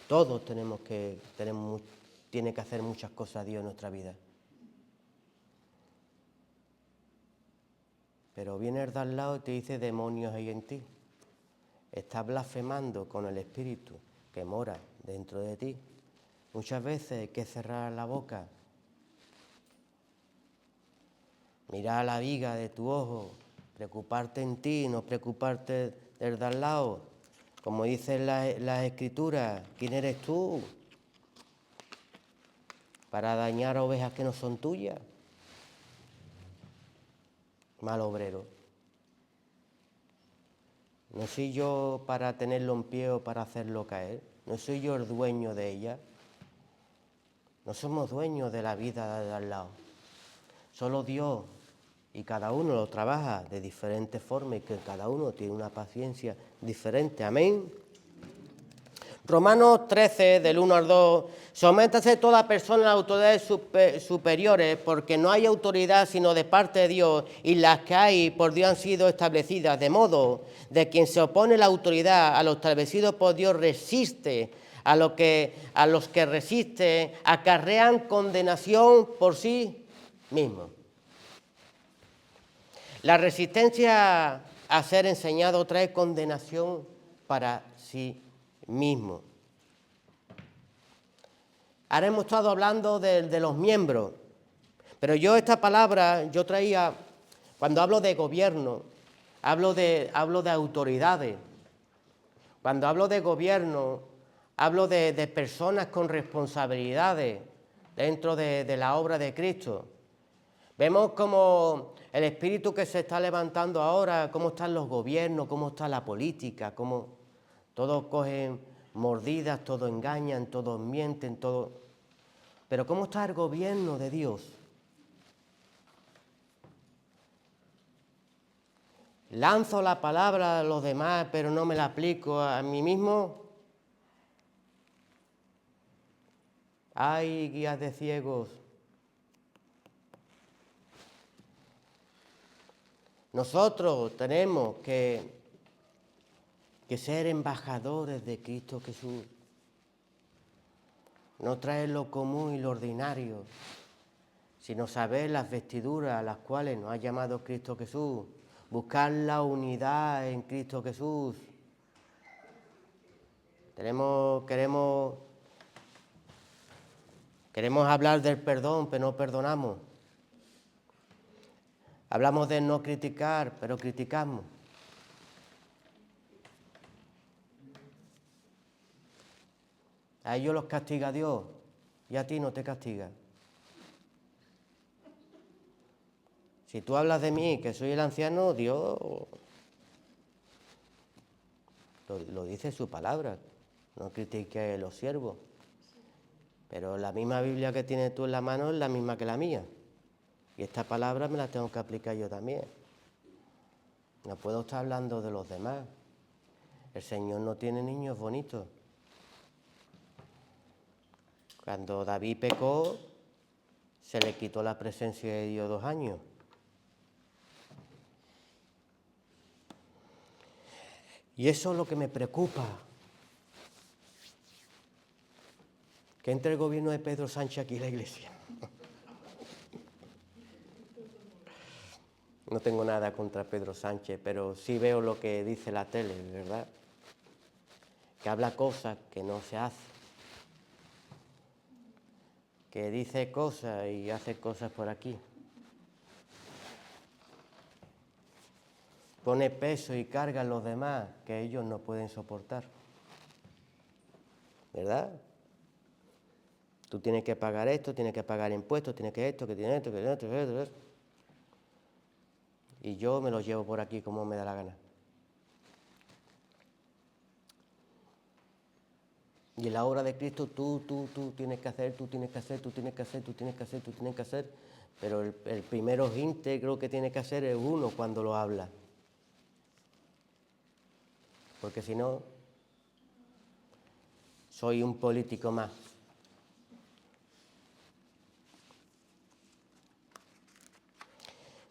Todos tiene que hacer muchas cosas Dios en nuestra vida. Pero viene el de al lado y te dice demonios hay en ti. Estás blasfemando con el Espíritu que mora dentro de ti. Muchas veces hay que cerrar la boca. Mirar a la viga de tu ojo. Preocuparte en ti, no preocuparte del de al lado. Como dicen las Escrituras, ¿quién eres tú para dañar ovejas que no son tuyas? Mal obrero. No soy yo para tenerlo en pie o para hacerlo caer. No soy yo el dueño de ella. No somos dueños de la vida de al lado. Solo Dios, y cada uno lo trabaja de diferentes formas y que cada uno tiene una paciencia diferente. Amén. Romanos 13, del 1 al 2, sométase toda persona a las autoridades superiores, porque no hay autoridad sino de parte de Dios, y las que hay por Dios han sido establecidas, de modo de quien se opone a la autoridad, a lo establecido por Dios resiste, a los que resisten acarrean condenación por sí mismos. La resistencia a ser enseñado trae condenación para sí mismo. Ahora hemos estado hablando de los miembros, pero yo esta palabra, yo traía, cuando hablo de gobierno, hablo de autoridades. Cuando hablo de gobierno, hablo de personas con responsabilidades dentro de la obra de Cristo. Vemos como el espíritu que se está levantando ahora, cómo están los gobiernos, cómo está la política, cómo todos cogen mordidas, todos engañan, todos mienten, todo. Pero ¿cómo está el gobierno de Dios? lanzo la palabra a los demás, pero no me la aplico a mí mismo. Hay guías de ciegos. Nosotros tenemos que ser embajadores de Cristo Jesús. No traer lo común y lo ordinario, sino saber las vestiduras a las cuales nos ha llamado Cristo Jesús. Buscar la unidad en Cristo Jesús. Queremos hablar del perdón, pero no perdonamos. Hablamos de no criticar, pero criticamos. A ellos los castiga Dios y a ti no te castiga. Si tú hablas de mí, que soy el anciano, Dios lo dice su palabra. No critiques a los siervos. Pero la misma Biblia que tienes tú en la mano es la misma que la mía. Y esta palabra me la tengo que aplicar yo también. No puedo estar hablando de los demás. El Señor no tiene niños bonitos. Cuando David pecó, se le quitó la presencia de Dios 2 años. Y eso es lo que me preocupa. Que entre el gobierno de Pedro Sánchez aquí en la iglesia. No tengo nada contra Pedro Sánchez, pero sí veo lo que dice la tele, ¿verdad? Que habla cosas que no se hacen. Que dice cosas y hace cosas por aquí. Pone peso y carga a los demás que ellos no pueden soportar. ¿Verdad? Tú tienes que pagar esto, tienes que pagar impuestos, tienes que esto, que tienes esto, que tienes esto, que tienes esto. Y yo me lo llevo por aquí como me da la gana. Y en la obra de Cristo tú tienes que hacer, tú tienes que hacer, tú tienes que hacer, tú tienes que hacer, tú tienes que hacer. Pero el primero íntegro que tiene que hacer es uno cuando lo habla. Porque si no, soy un político más.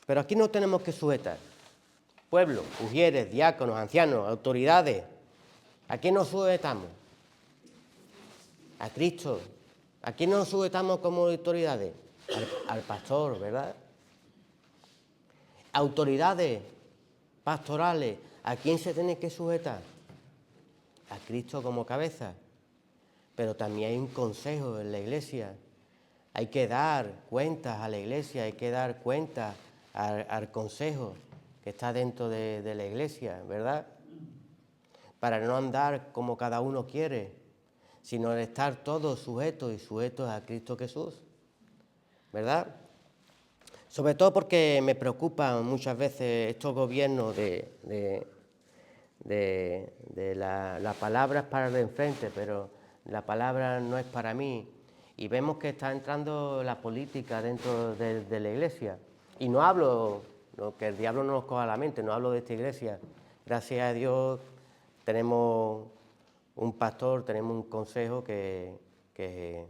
Pero aquí no tenemos que sujetar. Pueblo, ujieres, diáconos, ancianos, autoridades. ¿A quién nos sujetamos? A Cristo. ¿A quién nos sujetamos como autoridades? Al pastor, ¿verdad? Autoridades pastorales. ¿A quién se tiene que sujetar? A Cristo como cabeza. Pero también hay un consejo en la iglesia. Hay que dar cuentas a la iglesia, hay que dar cuentas al consejo que está dentro de la iglesia, ¿verdad? Para no andar como cada uno quiere, sino estar todos sujetos y sujetos a Cristo Jesús, ¿verdad? Sobre todo porque me preocupan muchas veces estos gobiernos de la palabra es para el de enfrente, pero la palabra no es para mí. Y vemos que está entrando la política dentro de la iglesia. Y no hablo, que el diablo no nos coja la mente, no hablo de esta iglesia. Gracias a Dios tenemos un pastor, tenemos un consejo que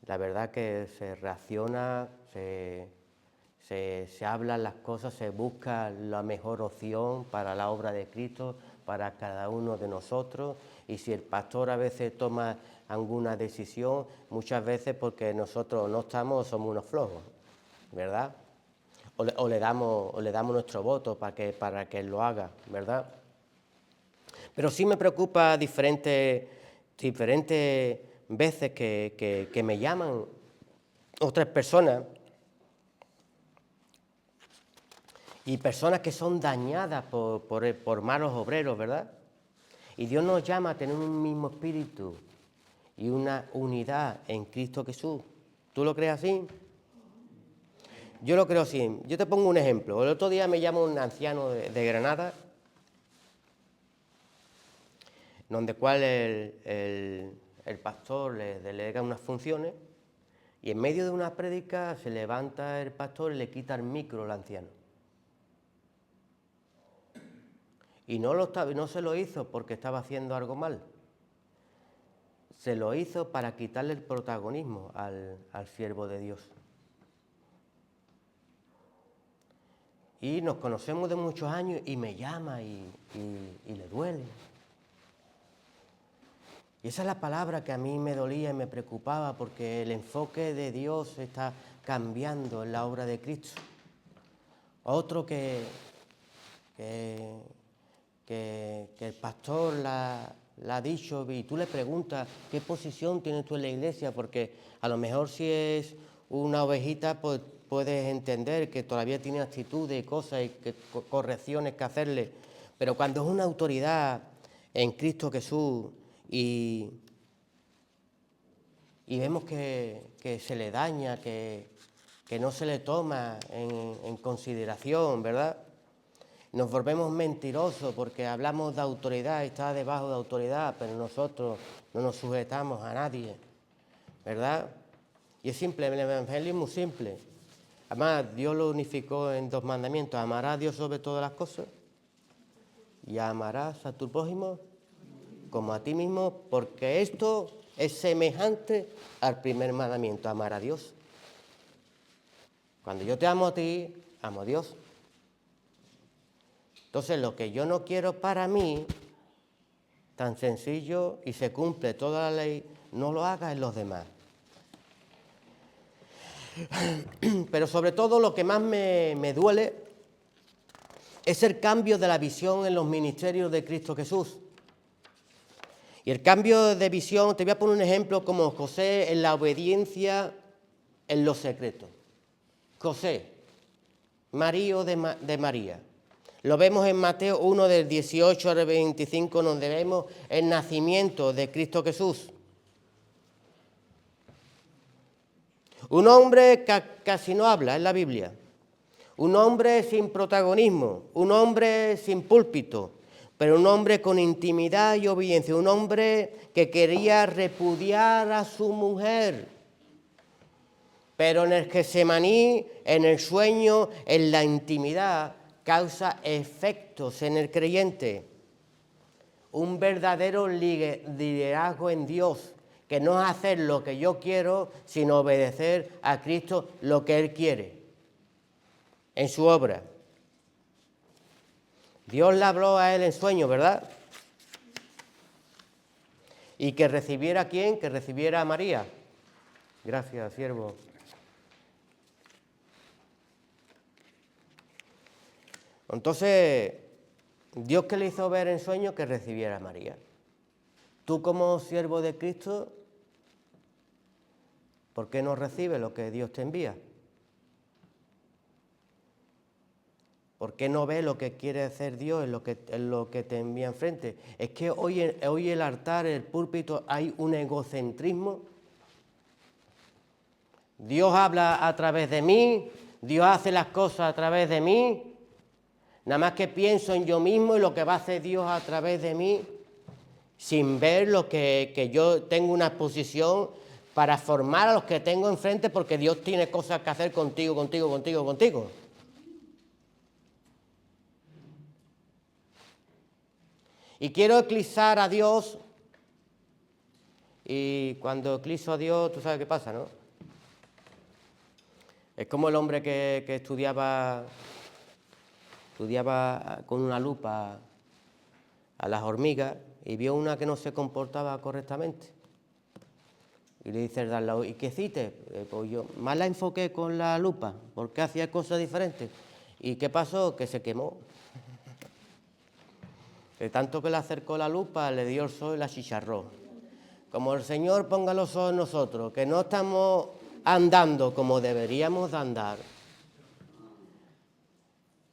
la verdad que se reacciona, se hablan las cosas, se busca la mejor opción para la obra de Cristo, para cada uno de nosotros. Y si el pastor a veces toma alguna decisión, muchas veces porque nosotros no estamos, somos unos flojos, ¿verdad? O le damos nuestro voto para que él lo haga, ¿verdad? Pero sí me preocupa diferentes veces que me llaman otras personas y personas que son dañadas por malos obreros, ¿verdad? Y Dios nos llama a tener un mismo espíritu y una unidad en Cristo Jesús. ¿Tú lo crees así? Yo lo creo así. Yo te pongo un ejemplo. El otro día me llamó un anciano de Granada, donde cual el pastor le delega unas funciones y en medio de una prédica se levanta el pastor y le quita el micro al anciano. Y no se lo hizo porque estaba haciendo algo mal. Se lo hizo para quitarle el protagonismo al siervo de Dios. Y nos conocemos de muchos años y me llama y le duele. Y esa es la palabra que a mí me dolía y me preocupaba, porque el enfoque de Dios está cambiando en la obra de Cristo. Otro que el pastor la ha dicho, y tú le preguntas qué posición tienes tú en la iglesia, porque a lo mejor si es una ovejita, pues puedes entender que todavía tiene actitudes y cosas y correcciones que hacerle, pero cuando es una autoridad en Cristo Jesús y vemos que se le daña, que no se le toma en consideración, ¿verdad? Nos volvemos mentirosos porque hablamos de autoridad y está debajo de autoridad, pero nosotros no nos sujetamos a nadie, ¿verdad? Y es simple, el evangelio es muy simple. Además, Dios lo unificó en 2 mandamientos: amarás a Dios sobre todas las cosas y amarás a tu prójimo como a ti mismo, porque esto es semejante al primer mandamiento, amar a Dios. Cuando yo te amo a ti, amo a Dios. Entonces, lo que yo no quiero para mí, tan sencillo, y se cumple toda la ley, no lo hagas en los demás. Pero sobre todo lo que más me duele es el cambio de la visión en los ministerios de Cristo Jesús. Y el cambio de visión, te voy a poner un ejemplo como José en la obediencia en lo secreto. José, marido de María. Lo vemos en Mateo 1 del 18 al 25, donde vemos el nacimiento de Cristo Jesús. Un hombre que casi no habla en la Biblia. Un hombre sin protagonismo, un hombre sin púlpito, pero un hombre con intimidad y obediencia, un hombre que quería repudiar a su mujer. Pero en el Getsemaní, en el sueño, en la intimidad, causa efectos en el creyente. Un verdadero liderazgo en Dios, que no es hacer lo que yo quiero, sino obedecer a Cristo lo que Él quiere en su obra. Dios le habló a él en sueño, ¿verdad? Y que recibiera ¿a quién? Que recibiera a María. Gracias, siervo. Entonces, Dios que le hizo ver en sueño que recibiera a María. Tú como siervo de Cristo, ¿por qué no recibes lo que Dios te envía? ¿Por qué no ves lo que quiere hacer Dios en lo que te envía enfrente? Es que hoy el altar, el púlpito, hay un egocentrismo. Dios habla a través de mí, Dios hace las cosas a través de mí. Nada más que pienso en yo mismo y lo que va a hacer Dios a través de mí, sin ver lo que yo tengo una posición para formar a los que tengo enfrente, porque Dios tiene cosas que hacer contigo. Y quiero eclipsar a Dios, y cuando eclipso a Dios, tú sabes qué pasa, ¿no? Es como el hombre que estudiaba con una lupa a las hormigas y vio una que no se comportaba correctamente. Y le dice el de al lado, ¿y qué hiciste? Pues yo más la enfoqué con la lupa, porque hacía cosas diferentes. ¿Y qué pasó? Que se quemó. De tanto que le acercó la lupa, le dio el sol y la chicharró. Como el Señor ponga los ojos en nosotros, que no estamos andando como deberíamos de andar,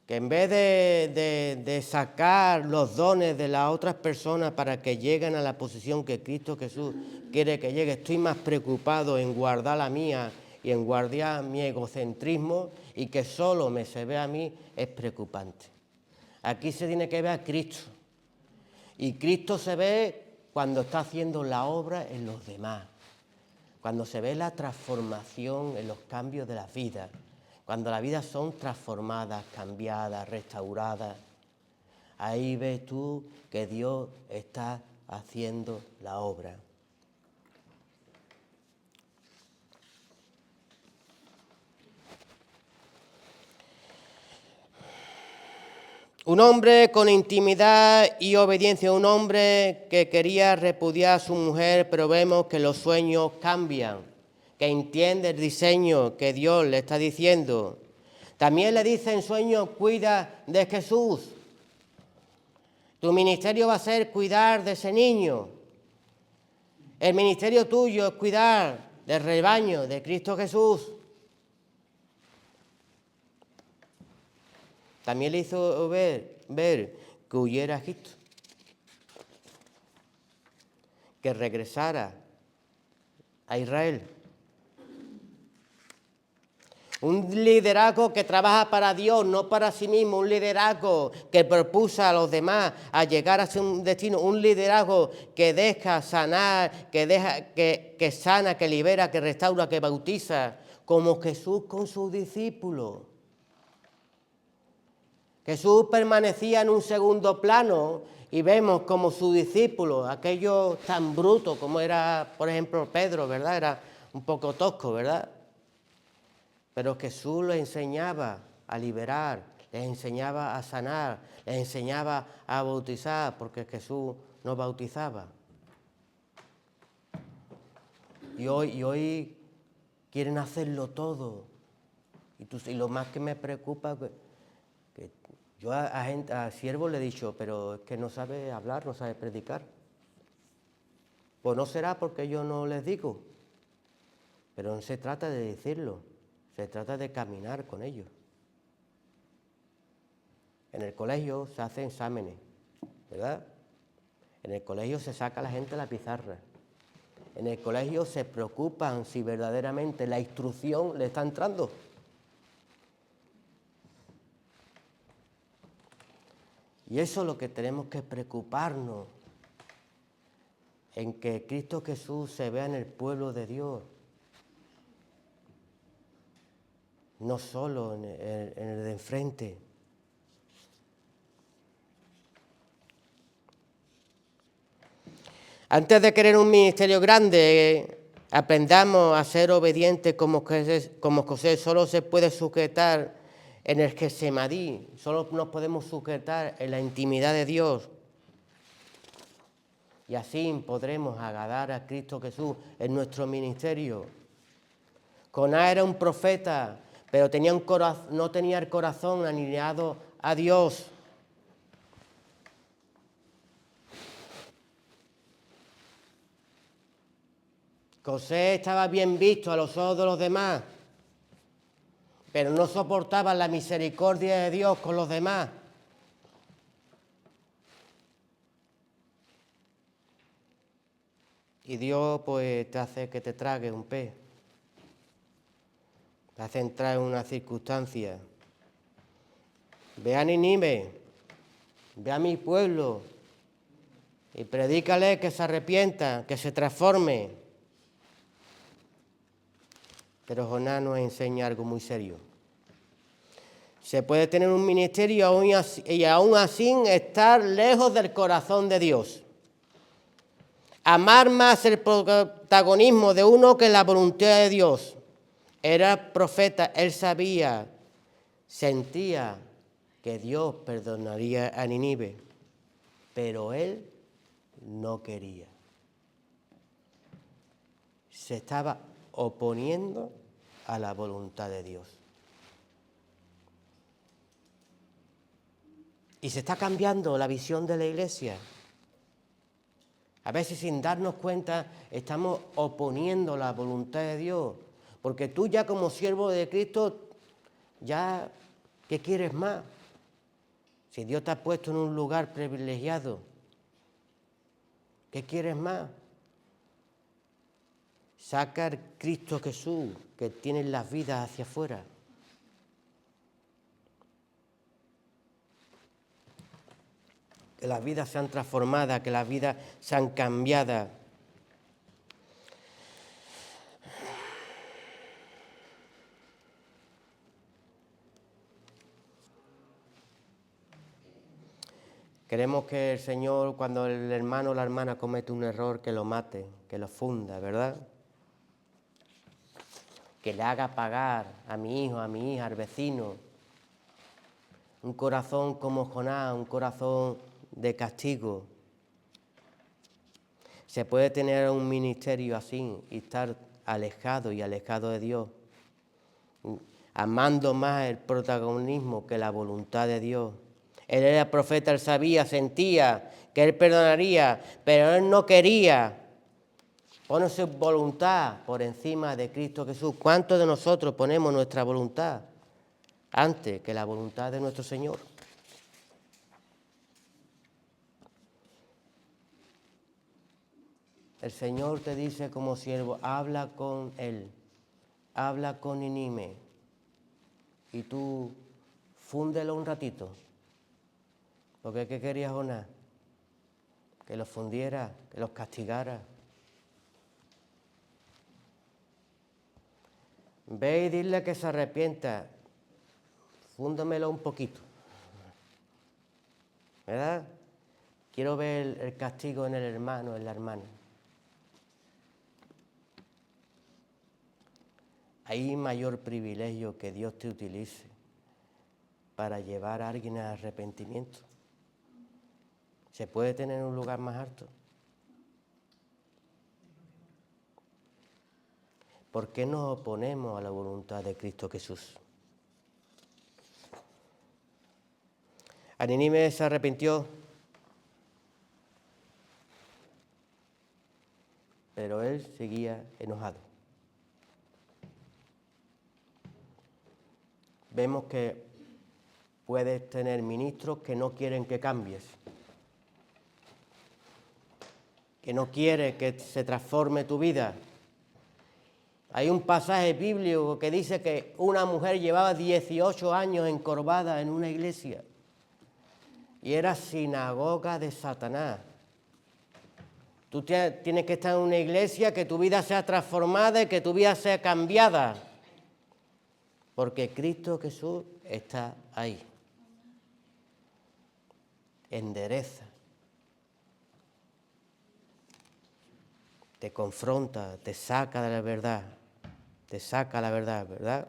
que en vez de sacar los dones de las otras personas para que lleguen a la posición que Cristo Jesús quiere que llegue, estoy más preocupado en guardar la mía y en guardar mi egocentrismo, y que solo me se ve a mí, es preocupante. Aquí se tiene que ver a Cristo. Y Cristo se ve cuando está haciendo la obra en los demás, cuando se ve la transformación en los cambios de la vida, cuando las vidas son transformadas, cambiadas, restauradas. Ahí ves tú que Dios está haciendo la obra. Un hombre con intimidad y obediencia, un hombre que quería repudiar a su mujer, pero vemos que los sueños cambian, que entiende el diseño que Dios le está diciendo. También le dice en sueños, cuida de Jesús. Tu ministerio va a ser cuidar de ese niño. El ministerio tuyo es cuidar del rebaño de Cristo Jesús. También le hizo ver que huyera a Egipto, que regresara a Israel. Un liderazgo que trabaja para Dios, no para sí mismo. Un liderazgo que propuso a los demás a llegar a un destino. Un liderazgo que deja sanar, que sana, que libera, que restaura, que bautiza, como Jesús con sus discípulos. Jesús permanecía en un segundo plano y vemos como sus discípulos, aquellos tan brutos como era, por ejemplo, Pedro, ¿verdad? Era un poco tosco, ¿verdad? Pero Jesús les enseñaba a liberar, les enseñaba a sanar, les enseñaba a bautizar, porque Jesús no bautizaba. Y hoy quieren hacerlo todo. Y lo más que me preocupa, que yo a siervos le he dicho, pero es que no sabe hablar, no sabe predicar. Pues no será porque yo no les digo, pero no se trata de decirlo, se trata de caminar con ellos. En el colegio se hacen exámenes, ¿verdad? En el colegio se saca a la gente la pizarra. En el colegio se preocupan si verdaderamente la instrucción le está entrando. Y eso es lo que tenemos que preocuparnos, en que Cristo Jesús se vea en el pueblo de Dios, no solo en el de enfrente. Antes de querer un ministerio grande, aprendamos a ser obedientes como José. Solo se puede sujetar en el Getsemaní, solo nos podemos sujetar en la intimidad de Dios. Y así podremos agradar a Cristo Jesús en nuestro ministerio. Jonás era un profeta, pero no tenía el corazón alineado a Dios. José estaba bien visto a los ojos de los demás, pero no soportaba la misericordia de Dios con los demás. Y Dios pues te hace que te trague un pez. Te hace entrar en una circunstancia. Ve a Nínive, ve a mi pueblo y predícale que se arrepienta, que se transforme. Pero Jonás nos enseña algo muy serio. Se puede tener un ministerio y aún así estar lejos del corazón de Dios. Amar más el protagonismo de uno que la voluntad de Dios. Era profeta, él sabía, sentía que Dios perdonaría a Nínive, pero él no quería. Se estaba oponiendo a la voluntad de Dios. Y se está cambiando la visión de la Iglesia. A veces sin darnos cuenta estamos oponiendo la voluntad de Dios. Porque tú ya como siervo de Cristo, ya, ¿qué quieres más? Si Dios te ha puesto en un lugar privilegiado, ¿qué quieres más? Saca al Cristo Jesús, que tiene las vidas hacia afuera. Que las vidas sean transformadas, que las vidas sean cambiadas. Queremos que el Señor, cuando el hermano o la hermana comete un error, que lo mate, que lo funda, ¿verdad? Que le haga pagar a mi hijo, a mi hija, al vecino. Un corazón como Jonás, un corazón de castigo. Se puede tener un ministerio así y estar alejado y alejado de Dios, amando más el protagonismo que la voluntad de Dios. Él era profeta, él sabía, sentía que él perdonaría, pero él no quería. Pone su voluntad por encima de Cristo Jesús. ¿Cuántos de nosotros ponemos nuestra voluntad antes que la voluntad de nuestro Señor? El Señor te dice como siervo, habla con Él, habla con Ninime, y tú fúndelo un ratito. Porque ¿qué quería Jonás? Que los fundiera, que los castigara. Ve y dile que se arrepienta, fúndamelo un poquito. ¿Verdad? Quiero ver el castigo en el hermano, en la hermana. Hay mayor privilegio que Dios te utilice para llevar a alguien al arrepentimiento. ¿Se puede tener un lugar más alto? ¿Por qué nos oponemos a la voluntad de Cristo Jesús? A Nínive se arrepintió, pero él seguía enojado. Vemos que puedes tener ministros que no quieren que cambies, que no quieren que se transforme tu vida. Hay un pasaje bíblico que dice que una mujer llevaba 18 años encorvada en una iglesia y era sinagoga de Satanás. Tú tienes que estar en una iglesia que tu vida sea transformada y que tu vida sea cambiada, porque Cristo Jesús está ahí. Endereza, te confronta, te saca de la verdad, te saca la verdad, ¿verdad?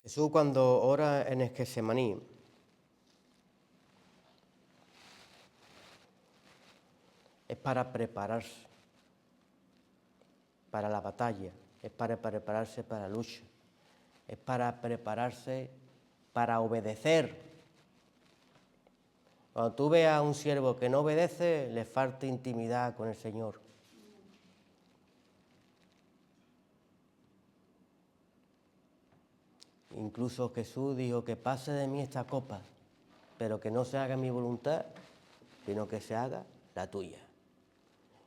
Jesús cuando ora en el Getsemaní, es para prepararse para la batalla, es para prepararse para la lucha, es para prepararse para obedecer. Cuando tú veas a un siervo que no obedece, le falta intimidad con el Señor. Incluso Jesús dijo que pase de mí esta copa, pero que no se haga mi voluntad, sino que se haga la tuya.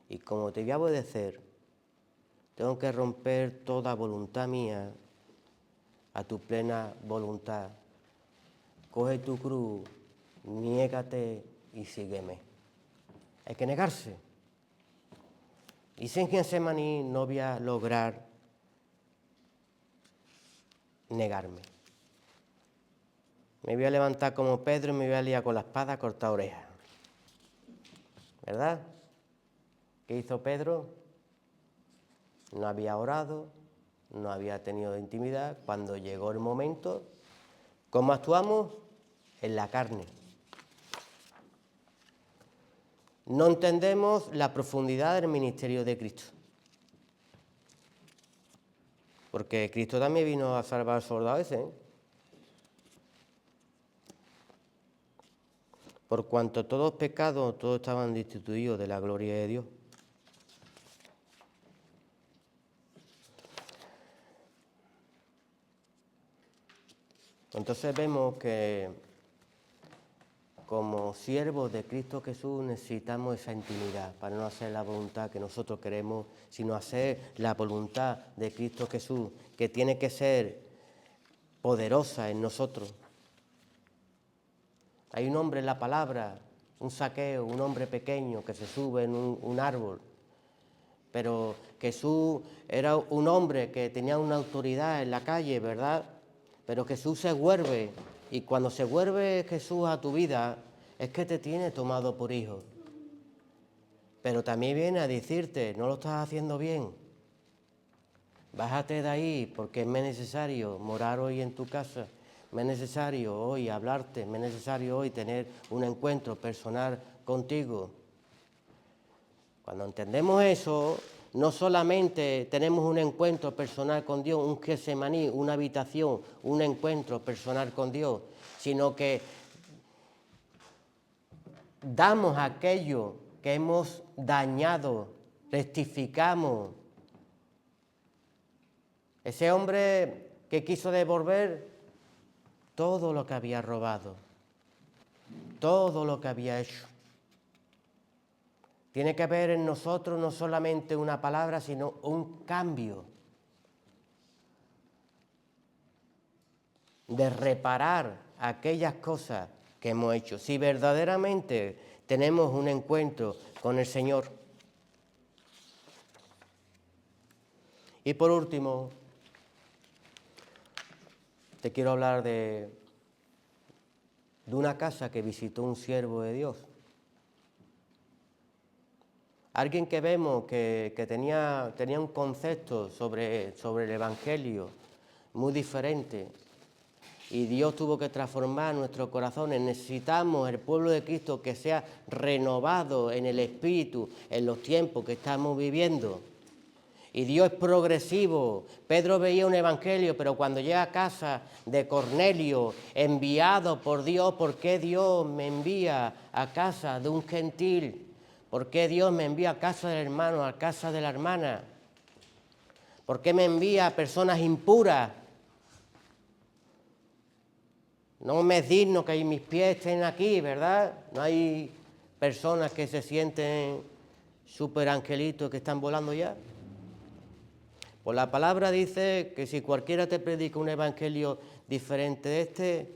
Y como te voy a obedecer, tengo que romper toda voluntad mía a tu plena voluntad. Coge tu cruz, niégate y sígueme. Hay que negarse. Y sin Getsemaní no voy a lograr negarme. Me voy a levantar como Pedro y me voy a liar con la espada a cortar orejas. ¿Verdad? ¿Qué hizo Pedro? No había orado, no había tenido intimidad. Cuando llegó el momento, ¿cómo actuamos? En la carne. No entendemos la profundidad del ministerio de Cristo. Porque Cristo también vino a salvar al soldado ese, ¿eh? Por cuanto todos pecados, todos estaban destituidos de la gloria de Dios. Entonces vemos que como siervos de Cristo Jesús necesitamos esa intimidad para no hacer la voluntad que nosotros queremos, sino hacer la voluntad de Cristo Jesús, que tiene que ser poderosa en nosotros. Hay un hombre en la palabra, un Zaqueo, un hombre pequeño que se sube en un árbol, pero Jesús era un hombre que tenía una autoridad en la calle, ¿verdad? Pero Jesús se vuelve, y cuando se vuelve Jesús a tu vida, es que te tiene tomado por hijo. Pero también viene a decirte, no lo estás haciendo bien. Bájate de ahí, porque me es necesario morar hoy en tu casa, me es necesario hoy hablarte, me es necesario hoy tener un encuentro personal contigo. Cuando entendemos eso, no solamente tenemos un encuentro personal con Dios, un Getsemaní, una habitación, un encuentro personal con Dios, sino que damos aquello que hemos dañado, rectificamos. Ese hombre que quiso devolver todo lo que había robado, todo lo que había hecho. Tiene que haber en nosotros no solamente una palabra, sino un cambio de reparar aquellas cosas que hemos hecho. Si verdaderamente tenemos un encuentro con el Señor. Y por último, te quiero hablar de una casa que visitó un siervo de Dios. Alguien que vemos que tenía un concepto sobre el Evangelio muy diferente. Y Dios tuvo que transformar nuestros corazones. Necesitamos el pueblo de Cristo que sea renovado en el Espíritu en los tiempos que estamos viviendo. Y Dios es progresivo. Pedro veía un evangelio, pero cuando llega a casa de Cornelio, enviado por Dios, ¿por qué Dios me envía a casa de un gentil? ¿Por qué Dios me envía a casa del hermano, a casa de la hermana? ¿Por qué me envía a personas impuras? No me es digno que mis pies estén aquí, ¿verdad? No hay personas que se sienten súper angelitos que están volando ya. Pues la palabra dice que si cualquiera te predica un evangelio diferente de este,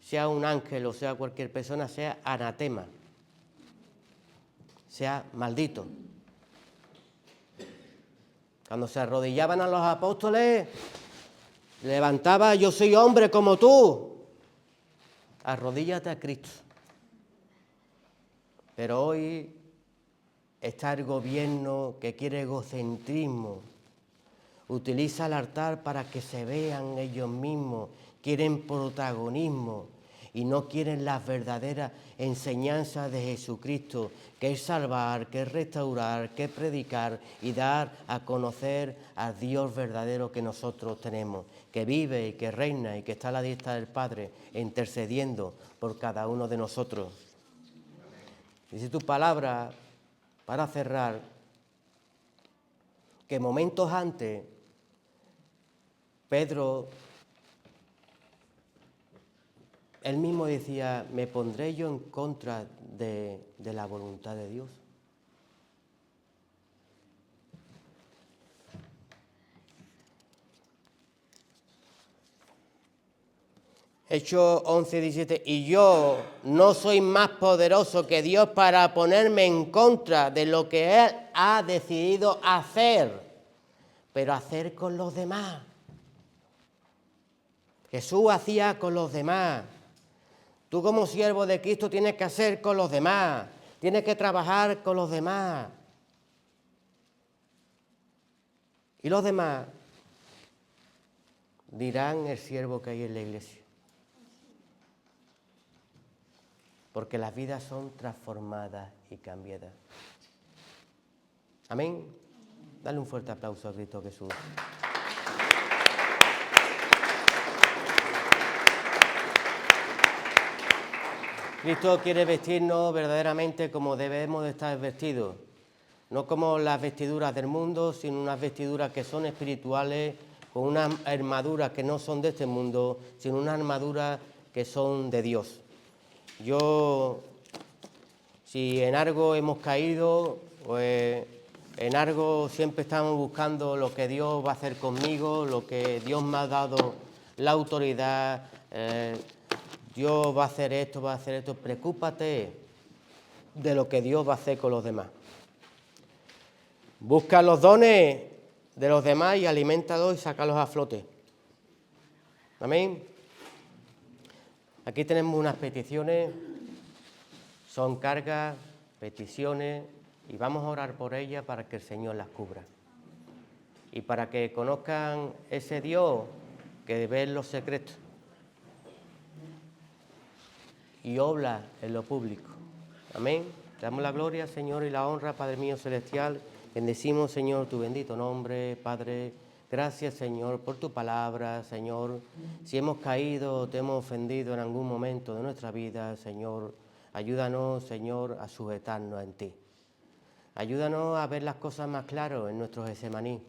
sea un ángel o sea cualquier persona, sea anatema, sea maldito. Cuando se arrodillaban a los apóstoles, levantaba, yo soy hombre como tú. Arrodíllate a Cristo. Pero hoy está el gobierno que quiere egocentrismo. Utiliza el altar para que se vean ellos mismos. Quieren protagonismo y no quieren las verdaderas enseñanzas de Jesucristo, que es salvar, que es restaurar, que es predicar y dar a conocer al Dios verdadero que nosotros tenemos, que vive y que reina y que está a la diestra del Padre, intercediendo por cada uno de nosotros. Dice tu palabra, para cerrar, que momentos antes Pedro, él mismo decía, me pondré yo en contra de la voluntad de Dios. Hechos 11:17, y yo no soy más poderoso que Dios para ponerme en contra de lo que Él ha decidido hacer, pero hacer con los demás. Jesús hacía con los demás. Tú como siervo de Cristo tienes que hacer con los demás, tienes que trabajar con los demás. Y los demás dirán el siervo que hay en la iglesia. Porque las vidas son transformadas y cambiadas. Amén. Dale un fuerte aplauso a Cristo Jesús. Cristo quiere vestirnos verdaderamente como debemos de estar vestidos. No como las vestiduras del mundo, sino unas vestiduras que son espirituales, con unas armaduras que no son de este mundo, sino unas armaduras que son de Dios. Yo, si en algo hemos caído, pues en algo siempre estamos buscando lo que Dios va a hacer conmigo, lo que Dios me ha dado la autoridad, Dios va a hacer esto, va a hacer esto. Preocúpate de lo que Dios va a hacer con los demás. Busca los dones de los demás y aliméntalos y sácalos a flote. Amén. Aquí tenemos unas peticiones, son cargas, peticiones, y vamos a orar por ellas para que el Señor las cubra. Y para que conozcan ese Dios que ve en los secretos y obra en lo público. Amén. Te damos la gloria, Señor, y la honra, Padre mío celestial. Bendecimos, Señor, tu bendito nombre, Padre. Gracias, Señor, por tu palabra, Señor. Si hemos caído o te hemos ofendido en algún momento de nuestra vida, Señor, ayúdanos, Señor, a sujetarnos en ti. Ayúdanos a ver las cosas más claras en nuestro Getsemaní.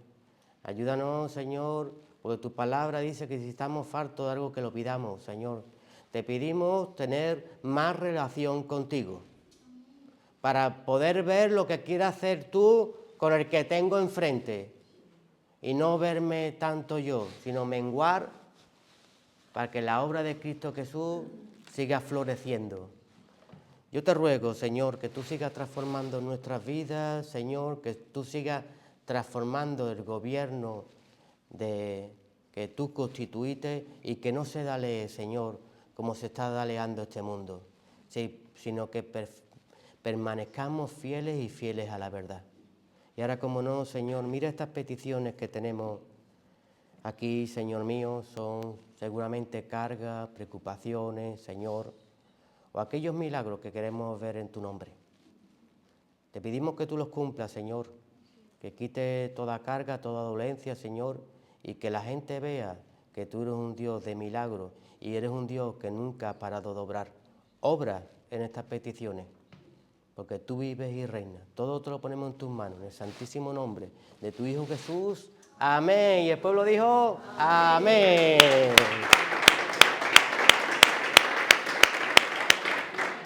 Ayúdanos, Señor, porque tu palabra dice que si estamos fartos de algo que lo pidamos, Señor. Te pedimos tener más relación contigo para poder ver lo que quieres hacer tú con el que tengo enfrente y no verme tanto yo, sino menguar para que la obra de Cristo Jesús siga floreciendo. Yo te ruego, Señor, que tú sigas transformando nuestras vidas, Señor, que tú sigas transformando el gobierno que tú constituiste y que no se dale, Señor, como se está daleando este mundo, sino que permanezcamos fieles y fieles a la verdad. Y ahora, como no, Señor, mira estas peticiones que tenemos aquí, Señor mío, son seguramente cargas, preocupaciones, Señor, o aquellos milagros que queremos ver en tu nombre. Te pedimos que tú los cumplas, Señor, que quite toda carga, toda dolencia, Señor, y que la gente vea que tú eres un Dios de milagros y eres un Dios que nunca ha parado de obrar. Obra en estas peticiones, porque tú vives y reinas. Todo te lo ponemos en tus manos, en el santísimo nombre de tu Hijo Jesús. Amén. Y el pueblo dijo, amén.